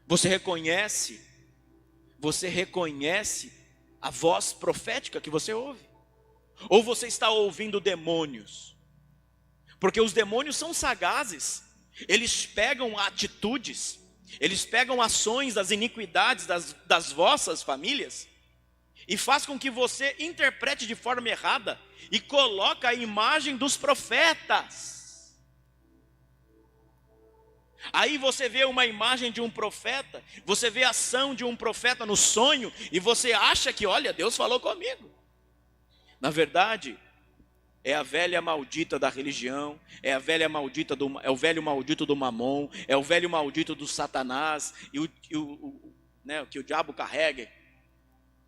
Você reconhece a voz profética que você ouve? Ou você está ouvindo demônios? Porque os demônios são sagazes. Eles pegam atitudes, eles pegam ações das iniquidades das vossas famílias e faz com que você interprete de forma errada e coloca a imagem dos profetas. Aí você vê uma imagem de um profeta, você vê a ação de um profeta no sonho e você acha que, olha, Deus falou comigo. Na verdade, é a velha maldita da religião, é o velho maldito do mamon, é o velho maldito do Satanás que o diabo carrega.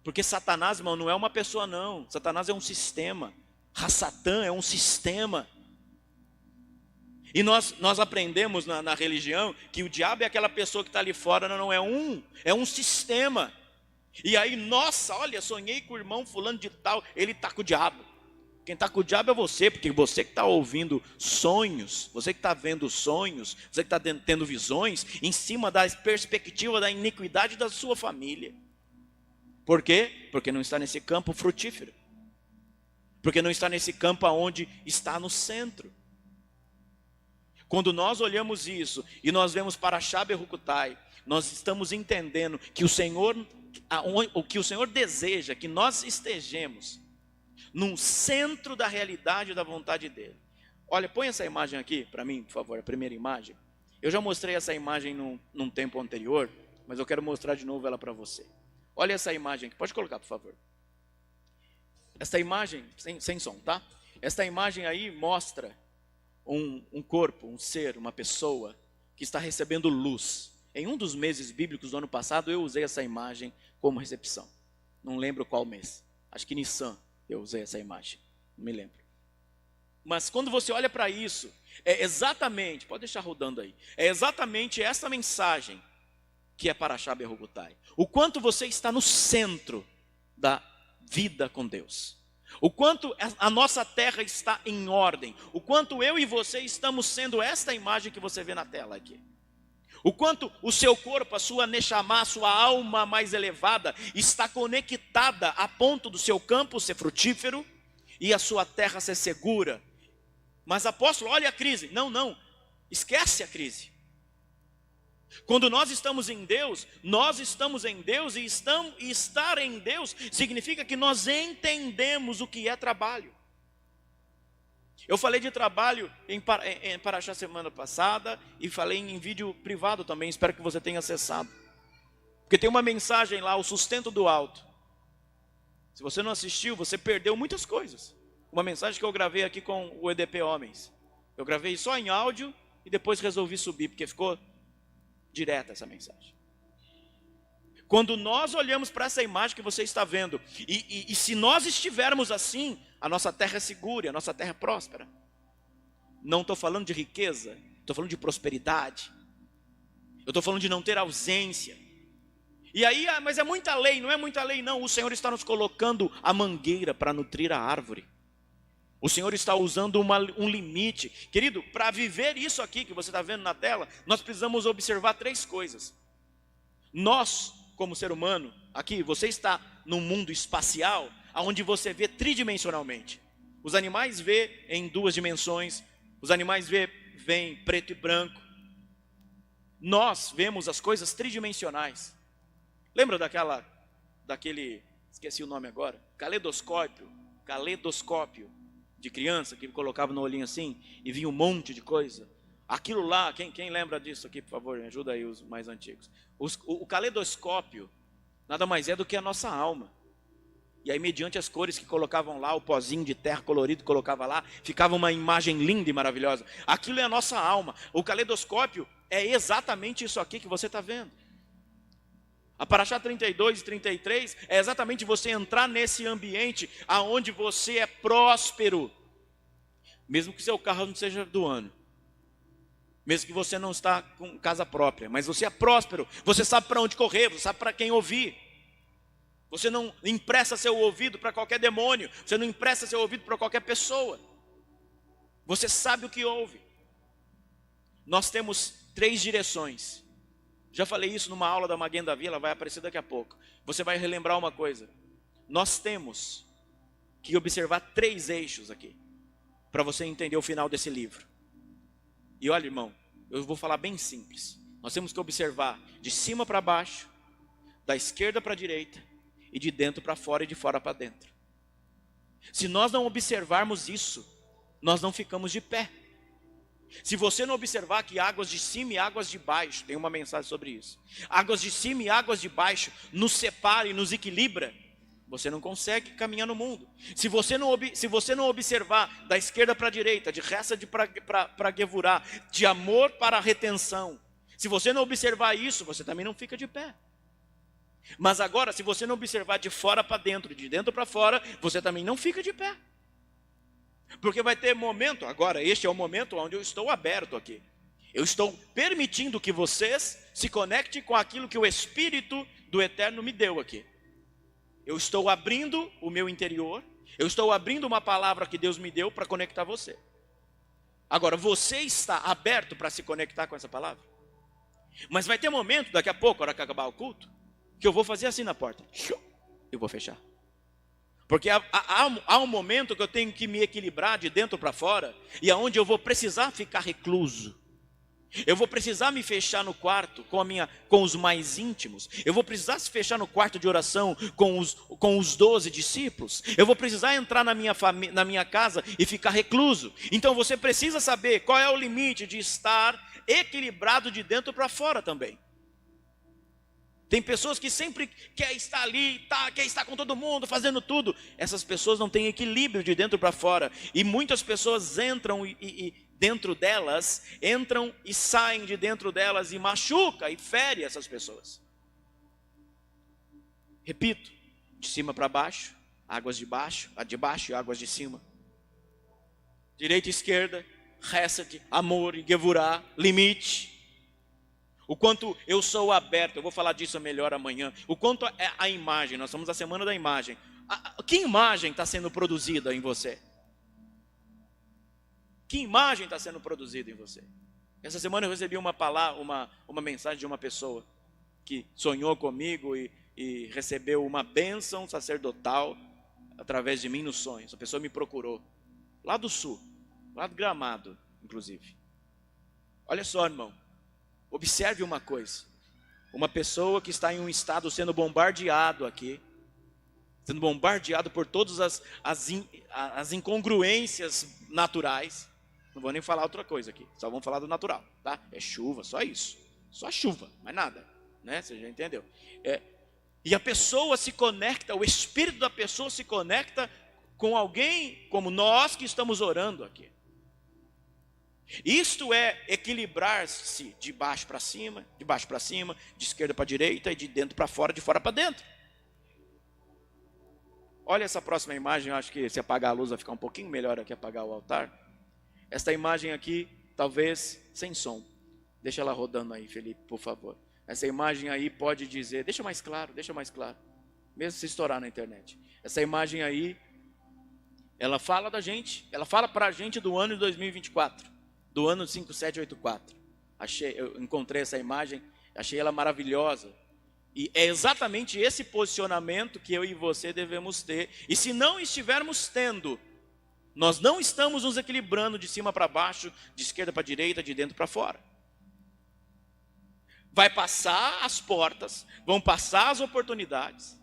Porque Satanás, irmão, não é uma pessoa não, Satanás é um sistema, Rassatã é um sistema. E nós aprendemos na religião que o diabo é aquela pessoa que está ali fora, não é um sistema. E aí, nossa, olha, sonhei com o irmão fulano de tal, ele está com o diabo. Quem está com o diabo é você, porque você que está ouvindo sonhos, você que está vendo sonhos, você que está tendo visões em cima da perspectiva da iniquidade da sua família. Por quê? Porque não está nesse campo frutífero. Porque não está nesse campo onde está no centro. Quando nós olhamos isso e nós vemos Parashá Berukutai, nós estamos entendendo que o Senhor deseja que nós estejamos num centro da realidade da vontade dele. Olha, põe essa imagem aqui para mim, por favor, a primeira imagem. Eu já mostrei essa imagem num tempo anterior, mas eu quero mostrar de novo ela para você. Olha essa imagem aqui, pode colocar, por favor. Esta imagem, sem som, tá? Esta imagem aí mostra um corpo, um ser, uma pessoa que está recebendo luz. Em um dos meses bíblicos do ano passado, eu usei essa imagem como recepção. Não lembro qual mês. Acho que Nissan eu usei essa imagem. Não me lembro. Mas quando você olha para isso, é exatamente, pode deixar rodando aí, é exatamente essa mensagem que é Parashá Berukutai. O quanto você está no centro da vida com Deus. O quanto a nossa terra está em ordem. O quanto eu e você estamos sendo esta imagem que você vê na tela aqui. O quanto o seu corpo, a sua neshama, a sua alma mais elevada, está conectada a ponto do seu campo ser frutífero e a sua terra ser segura. Mas apóstolo, olha a crise. Não, esquece a crise. Quando nós estamos em Deus e estar em Deus significa que nós entendemos o que é trabalho. Eu falei de trabalho em Paraxá semana passada e falei em vídeo privado também, espero que você tenha acessado. Porque tem uma mensagem lá, o sustento do alto. Se você não assistiu, você perdeu muitas coisas. Uma mensagem que eu gravei aqui com o EDP Homens. Eu gravei só em áudio e depois resolvi subir, porque ficou direta essa mensagem. Quando nós olhamos para essa imagem que você está vendo, e se nós estivermos assim, a nossa terra é segura, a nossa terra é próspera. Não estou falando de riqueza, estou falando de prosperidade. Eu estou falando de não ter ausência. E aí, mas é muita lei, não é muita lei não. O Senhor está nos colocando a mangueira para nutrir a árvore. O Senhor está usando um limite. Querido, para viver isso aqui que você está vendo na tela, nós precisamos observar 3 coisas. Nós, como ser humano, aqui, você está num mundo espacial, onde você vê tridimensionalmente. Os animais vê em 2 dimensões, os animais veem preto e branco. Nós vemos as coisas tridimensionais. Lembra daquele, esqueci o nome agora, caleidoscópio de criança, que colocava no olhinho assim, e vinha um monte de coisa. Aquilo lá, quem lembra disso aqui, por favor, me ajuda aí os mais antigos. O caleidoscópio nada mais é do que a nossa alma. E aí, mediante as cores que colocavam lá, o pozinho de terra colorido colocava lá, ficava uma imagem linda e maravilhosa. Aquilo é a nossa alma. O caleidoscópio é exatamente isso aqui que você está vendo. A Paraxá 32 e 33 é exatamente você entrar nesse ambiente aonde você é próspero. Mesmo que seu carro não seja do ano. Mesmo que você não está com casa própria. Mas você é próspero. Você sabe para onde correr, você sabe para quem ouvir. Você não empresta seu ouvido para qualquer demônio. Você não empresta seu ouvido para qualquer pessoa. Você sabe o que ouve. Nós temos 3 direções. Já falei isso numa aula da Maguen Davi, ela vai aparecer daqui a pouco. Você vai relembrar uma coisa. Nós temos que observar 3 eixos aqui, para você entender o final desse livro. E olha, irmão, eu vou falar bem simples. Nós temos que observar de cima para baixo, da esquerda para a direita, e de dentro para fora e de fora para dentro. Se nós não observarmos isso, nós não ficamos de pé. Se você não observar que águas de cima e águas de baixo, tem uma mensagem sobre isso. Águas de cima e águas de baixo nos separa e nos equilibra, você não consegue caminhar no mundo. Se você não observar da esquerda para a direita, de Hesed para Gevurah, de amor para a retenção, se você não observar isso, você também não fica de pé. Mas agora, se você não observar de fora para dentro, de dentro para fora, você também não fica de pé. Porque vai ter momento, agora este é o momento onde eu estou aberto aqui. Eu estou permitindo que vocês se conectem com aquilo que o Espírito do Eterno me deu aqui. Eu estou abrindo o meu interior, eu estou abrindo uma palavra que Deus me deu para conectar você. Agora, você está aberto para se conectar com essa palavra? Mas vai ter momento, daqui a pouco, na hora que acabar o culto, que eu vou fazer assim na porta. Eu vou fechar. Porque há um momento que eu tenho que me equilibrar de dentro para fora, e aonde eu vou precisar ficar recluso. Eu vou precisar me fechar no quarto com os mais íntimos. Eu vou precisar se fechar no quarto de oração com os 12 discípulos. Eu vou precisar entrar na minha casa e ficar recluso. Então você precisa saber qual é o limite de estar equilibrado de dentro para fora também. Tem pessoas que sempre quer estar ali, quer estar com todo mundo, fazendo tudo. Essas pessoas não têm equilíbrio de dentro para fora. E muitas pessoas entram dentro delas, entram e saem de dentro delas e machuca e fere essas pessoas. Repito, de cima para baixo, águas de baixo, a de baixo e águas de cima. Direita e esquerda, Hesed, amor e Gevurah, limite. O quanto eu sou aberto, eu vou falar disso melhor amanhã. O quanto é a imagem, nós estamos na semana da imagem. Que imagem está sendo produzida em você? Que imagem está sendo produzida em você? Essa semana eu recebi uma palavra, uma mensagem de uma pessoa que sonhou comigo e recebeu uma bênção sacerdotal através de mim nos sonhos. A pessoa me procurou, lá do sul, lá do Gramado, inclusive. Olha só, irmão, observe uma coisa. Uma pessoa que está em um estado sendo bombardeado aqui, sendo bombardeado por todas as incongruências naturais. Não vou nem falar outra coisa aqui, só vamos falar do natural, tá? É chuva, só isso. Só chuva, mais nada, né? Você já entendeu? E a pessoa se conecta, o espírito da pessoa se conecta com alguém como nós que estamos orando aqui. Isto é equilibrar-se de baixo para cima, de esquerda para direita e de dentro para fora, de fora para dentro. Olha essa próxima imagem, eu acho que se apagar a luz vai ficar um pouquinho melhor aqui, apagar o altar. Esta imagem aqui, talvez sem som. Deixa ela rodando aí, Felipe, por favor. Essa imagem aí pode dizer, deixa mais claro. Mesmo se estourar na internet. Essa imagem aí, ela fala da gente, ela fala para a gente do ano de 2024. Do ano 5784. Eu encontrei essa imagem, achei ela maravilhosa. E é exatamente esse posicionamento que eu e você devemos ter. E se não estivermos tendo, nós não estamos nos equilibrando de cima para baixo, de esquerda para direita, de dentro para fora. Vai passar as portas, vão passar as oportunidades,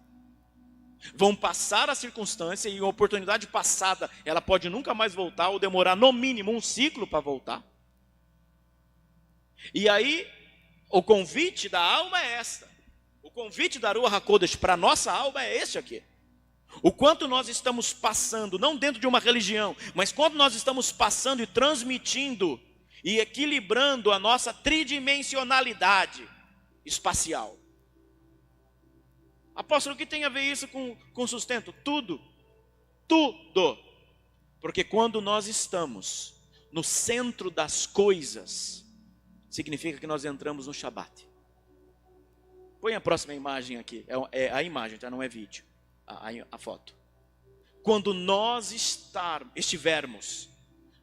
vão passar as circunstâncias, e a oportunidade passada, ela pode nunca mais voltar, ou demorar no mínimo um ciclo para voltar. E aí, o convite da alma é esta. O convite da Ruach HaKodesh para a nossa alma é este aqui. O quanto nós estamos passando, não dentro de uma religião, mas quanto nós estamos passando e transmitindo e equilibrando a nossa tridimensionalidade espacial. Apóstolo, o que tem a ver isso com sustento? Tudo. Porque quando nós estamos no centro das coisas, significa que nós entramos no Shabat. Põe a próxima imagem aqui, é a imagem, tá? Não é vídeo, a foto. Quando nós estivermos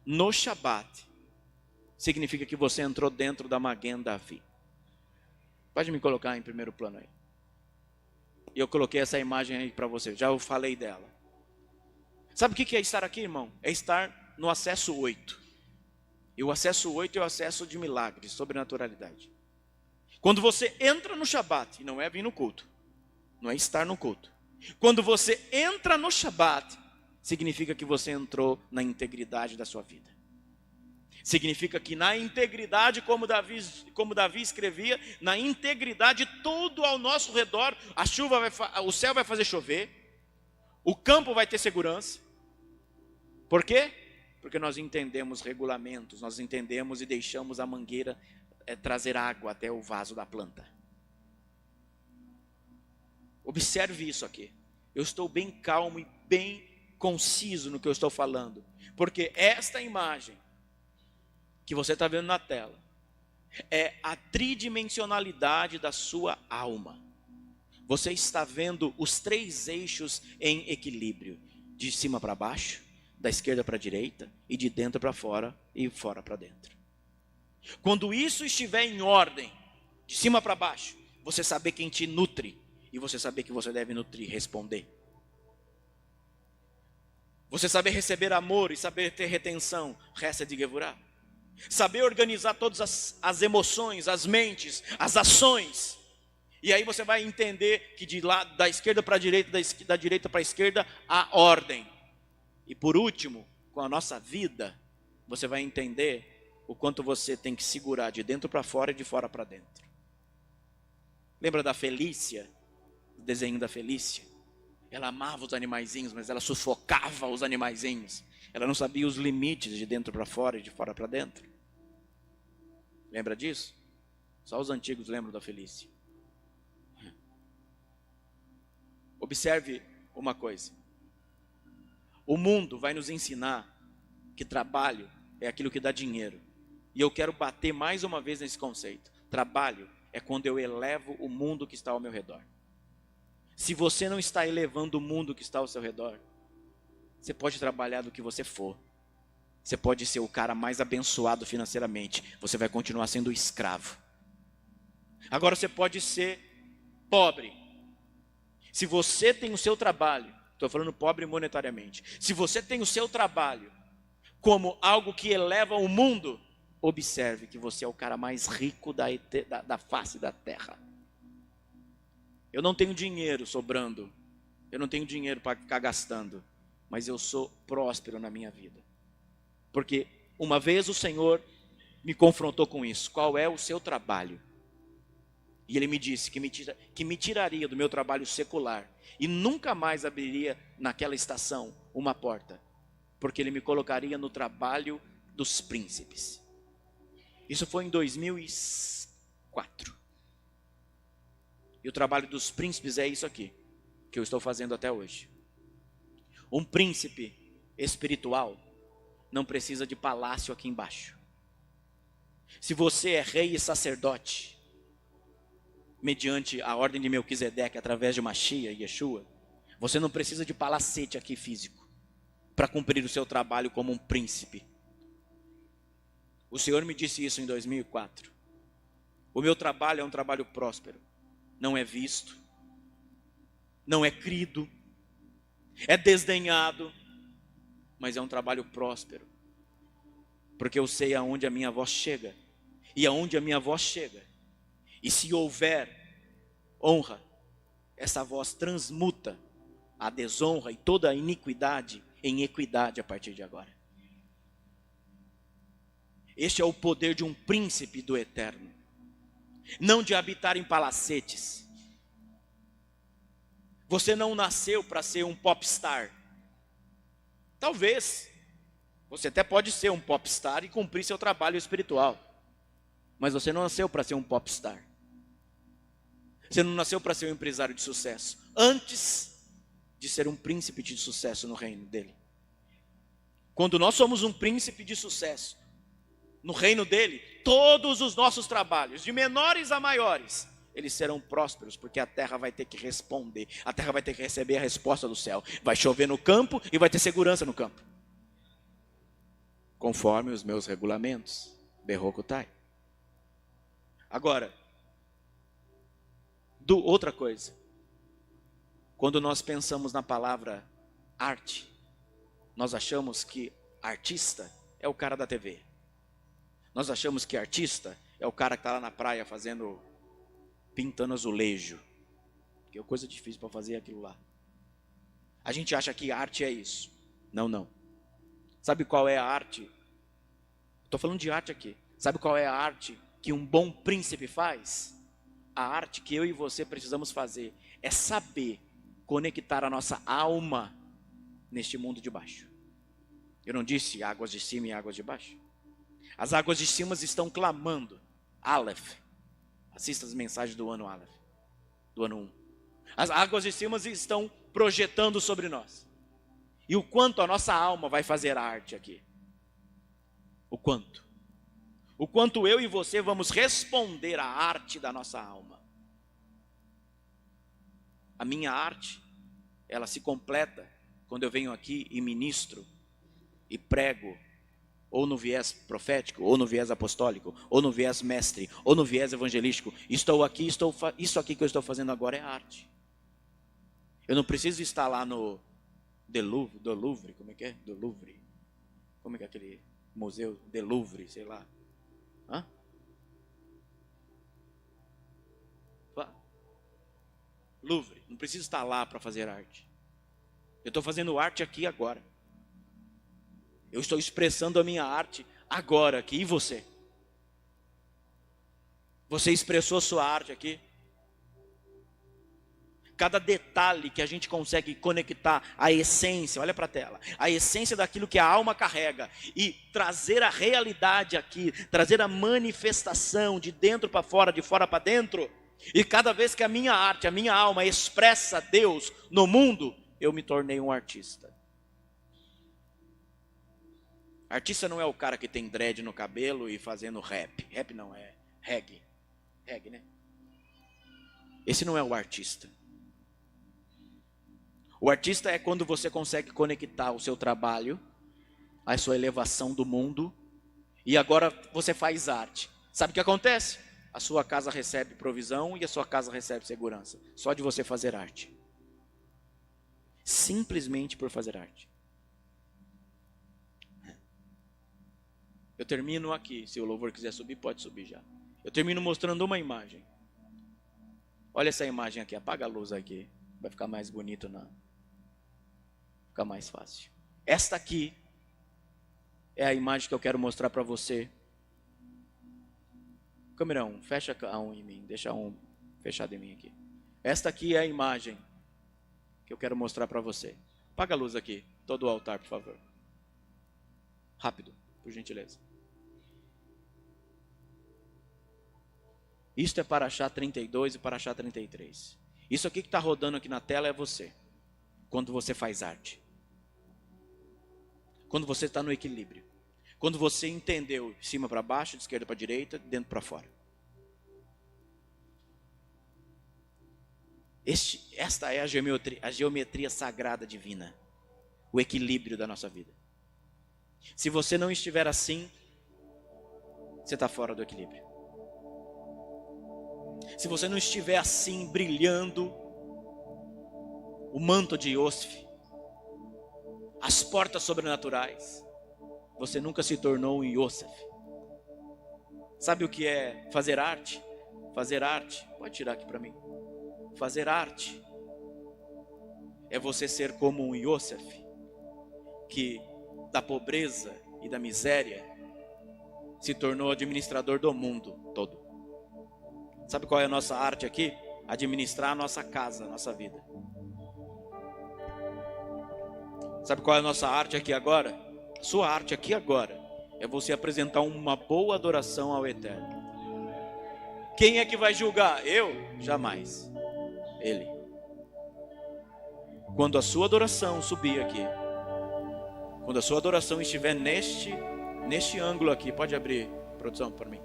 no Shabat, significa que você entrou dentro da Magen Davi. Pode me colocar em primeiro plano aí. E eu coloquei essa imagem aí para você, já eu falei dela. Sabe o que é estar aqui, irmão? É estar no acesso 8. E o acesso 8 é o acesso de milagres, sobrenaturalidade. Quando você entra no Shabat, e não é vir no culto, não é estar no culto. Quando você entra no Shabat, significa que você entrou na integridade da sua vida. Significa que na integridade, como Davi escrevia, na integridade, tudo ao nosso redor, o céu vai fazer chover, o campo vai ter segurança. Por quê? Porque nós entendemos regulamentos, nós entendemos e deixamos a mangueira trazer água até o vaso da planta. Observe isso aqui. Eu estou bem calmo e bem conciso no que eu estou falando, porque esta imagem que você está vendo na tela é a tridimensionalidade da sua alma. Você está vendo os 3 eixos em equilíbrio, de cima para baixo, da esquerda para a direita, e de dentro para fora e fora para dentro. Quando isso estiver em ordem, de cima para baixo, você saber quem te nutre, e você saber que você deve nutrir, responder. Você saber receber amor e saber ter retenção, resta de Gevurah. Saber organizar todas as emoções, as mentes, as ações. E aí você vai entender que de lá, da esquerda para a direita, da direita para a esquerda, há ordem. E por último, com a nossa vida, você vai entender o quanto você tem que segurar de dentro para fora e de fora para dentro. Lembra da Felícia? O desenho da Felícia? Ela amava os animaizinhos, mas ela sufocava os animaizinhos. Ela não sabia os limites de dentro para fora e de fora para dentro. Lembra disso? Só os antigos lembram da Felícia. Observe uma coisa. O mundo vai nos ensinar que trabalho é aquilo que dá dinheiro. E eu quero bater mais uma vez nesse conceito. Trabalho é quando eu elevo o mundo que está ao meu redor. Se você não está elevando o mundo que está ao seu redor, você pode trabalhar do que você for. Você pode ser o cara mais abençoado financeiramente, você vai continuar sendo escravo. Agora você pode ser pobre. Se você tem o seu trabalho, estou falando pobre monetariamente, se você tem o seu trabalho como algo que eleva o mundo, observe que você é o cara mais rico da face da terra. Eu não tenho dinheiro sobrando, eu não tenho dinheiro para ficar gastando, mas eu sou próspero na minha vida. Porque uma vez o Senhor me confrontou com isso. Qual é o seu trabalho? E Ele me disse que me tiraria do meu trabalho secular e nunca mais abriria naquela estação uma porta, porque Ele me colocaria no trabalho dos príncipes. Isso foi em 2004. E o trabalho dos príncipes é isso aqui, que eu estou fazendo até hoje. Um príncipe espiritual não precisa de palácio aqui embaixo. Se você é rei e sacerdote, mediante a ordem de Melquisedeque, através de Machia e Yeshua, você não precisa de palacete aqui físico, para cumprir o seu trabalho como um príncipe. O Senhor me disse isso em 2004. O meu trabalho é um trabalho próspero. Não é visto, não é crido, é desdenhado, mas é um trabalho próspero. Porque eu sei aonde a minha voz chega. E aonde a minha voz chega, e se houver honra, essa voz transmuta a desonra e toda a iniquidade em equidade a partir de agora. Este é o poder de um príncipe do eterno. Não de habitar em palacetes. Você não nasceu para ser um popstar. Talvez você até pode ser um popstar e cumprir seu trabalho espiritual, mas você não nasceu para ser um popstar. Você não nasceu para ser um empresário de sucesso, antes de ser um príncipe de sucesso no reino dele. Quando nós somos um príncipe de sucesso no reino dele, todos os nossos trabalhos, de menores a maiores, eles serão prósperos, porque a terra vai ter que responder, a terra vai ter que receber a resposta do céu. Vai chover no campo e vai ter segurança no campo, conforme os meus regulamentos. Berrocutai. Agora, outra coisa, quando nós pensamos na palavra arte, nós achamos que artista é o cara da TV. Nós achamos que artista é o cara que está lá na praia pintando azulejo, que é coisa difícil para fazer aquilo lá. A gente acha que arte é isso. Não, não. Sabe qual é a arte? Estou falando de arte aqui. Sabe qual é a arte que um bom príncipe faz? A arte que eu e você precisamos fazer é saber conectar a nossa alma neste mundo de baixo. Eu não disse águas de cima e águas de baixo? As águas de cima estão clamando, Aleph. Assista as mensagens do ano Aleph, do ano 1. As águas de cima estão projetando sobre nós. E o quanto a nossa alma vai fazer arte aqui? O quanto? O quanto eu e você vamos responder à arte da nossa alma? A minha arte, ela se completa quando eu venho aqui e ministro e prego, ou no viés profético, ou no viés apostólico, ou no viés mestre, ou no viés evangelístico. Estou aqui, isso aqui que eu estou fazendo agora é arte. Eu não preciso estar lá no do Louvre, como é que é? Do Louvre. Como é que é aquele museu? De Louvre, sei lá. Hã? Louvre. Não preciso estar lá para fazer arte. Eu estou fazendo arte aqui agora. Eu estou expressando a minha arte agora aqui. E você? Você expressou sua arte aqui? Cada detalhe que a gente consegue conectar a essência, olha para a tela, a essência daquilo que a alma carrega e trazer a realidade aqui, trazer a manifestação de dentro para fora, de fora para dentro. E cada vez que a minha arte, a minha alma expressa Deus no mundo, eu me tornei um artista. Artista não é o cara que tem dread no cabelo e fazendo rap. Rap não, é reggae. Reggae, né? Esse não é o artista. O artista é quando você consegue conectar o seu trabalho a sua elevação do mundo, e agora você faz arte. Sabe o que acontece? A sua casa recebe provisão e a sua casa recebe segurança. Só de você fazer arte. Simplesmente por fazer arte. Eu termino aqui. Se o louvor quiser subir, pode subir já. Eu termino mostrando uma imagem. Olha essa imagem aqui. Apaga a luz aqui. Vai ficar mais bonito, não. Fica mais fácil. Esta aqui é a imagem que eu quero mostrar para você. Câmera 1, fecha a 1 em mim. Deixa a 1 fechado em mim aqui. Esta aqui é a imagem que eu quero mostrar para você. Apaga a luz aqui. Todo o altar, por favor. Rápido, por gentileza. Isto é Paraxá 32 e Paraxá 33. Isso aqui que está rodando aqui na tela é você. Quando você faz arte. Quando você está no equilíbrio. Quando você entendeu de cima para baixo, de esquerda para direita, de dentro para fora. Esta é a geometria sagrada divina. O equilíbrio da nossa vida. Se você não estiver assim, você está fora do equilíbrio. Se você não estiver assim, brilhando, o manto de Iosif, as portas sobrenaturais, você nunca se tornou um Iosif. Sabe o que é fazer arte? Fazer arte, pode tirar aqui para mim. Fazer arte é você ser como um Iosif, que da pobreza e da miséria se tornou administrador do mundo todo. Sabe qual é a nossa arte aqui? Administrar a nossa casa, a nossa vida. Sabe qual é a nossa arte aqui agora? Sua arte aqui agora é você apresentar uma boa adoração ao Eterno. Quem é que vai julgar? Eu? Jamais. Ele. Quando a sua adoração subir aqui, quando a sua adoração estiver neste ângulo aqui, pode abrir, produção, para mim.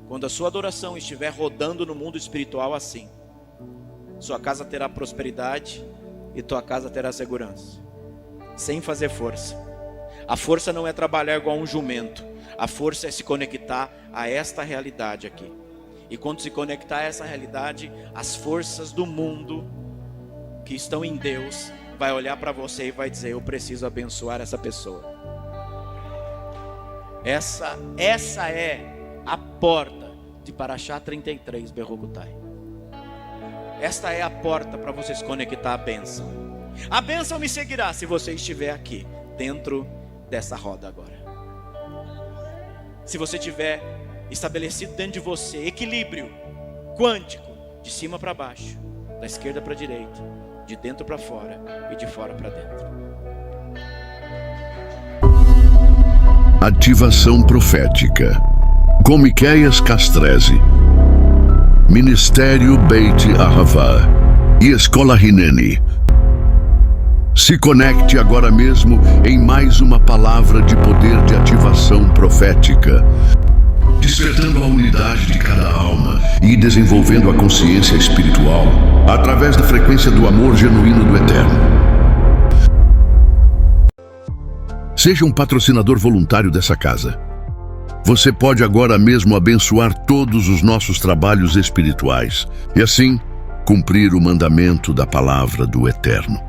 Quando a sua adoração estiver rodando no mundo espiritual assim, sua casa terá prosperidade e tua casa terá segurança. Sem fazer força. A força não é trabalhar igual um jumento. A força é se conectar a esta realidade aqui. E quando se conectar a essa realidade, as forças do mundo que estão em Deus vai olhar para você e vai dizer: eu preciso abençoar essa pessoa. Essa é a porta de Paraxá 33, Berrocutai. Esta é a porta para você se conectar à bênção. A bênção me seguirá se você estiver aqui, dentro dessa roda agora. Se você tiver estabelecido dentro de você equilíbrio quântico, de cima para baixo, da esquerda para a direita, de dentro para fora e de fora para dentro. Ativação profética com Miqueias Castrese, Ministério Beit Ahavá e Escola Hineni. Se conecte agora mesmo em mais uma palavra de poder de ativação profética, despertando a unidade de cada alma e desenvolvendo a consciência espiritual através da frequência do amor genuíno do Eterno. Seja um patrocinador voluntário dessa casa. Você pode agora mesmo abençoar todos os nossos trabalhos espirituais e assim cumprir o mandamento da palavra do Eterno,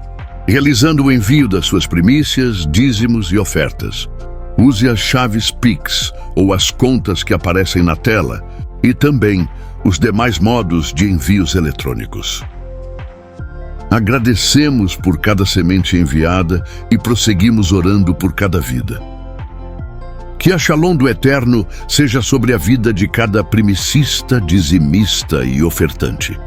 realizando o envio das suas primícias, dízimos e ofertas. Use as chaves Pix ou as contas que aparecem na tela e também os demais modos de envios eletrônicos. Agradecemos por cada semente enviada e prosseguimos orando por cada vida. Que a Shalom do Eterno seja sobre a vida de cada primicista, dizimista e ofertante.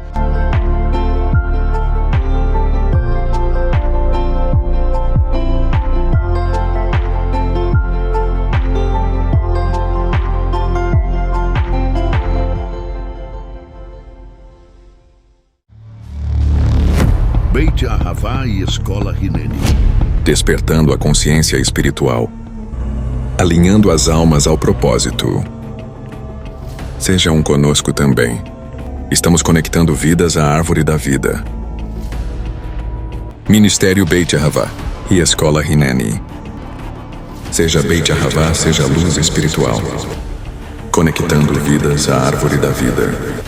Beit Ahavá e Escola Hineni. Despertando a consciência espiritual. Alinhando as almas ao propósito. Sejam conosco também. Estamos conectando vidas à árvore da vida. Ministério Beit Ahavá e Escola Hineni. seja Beit Ahavá, seja luz espiritual, conectando vidas à árvore da vida.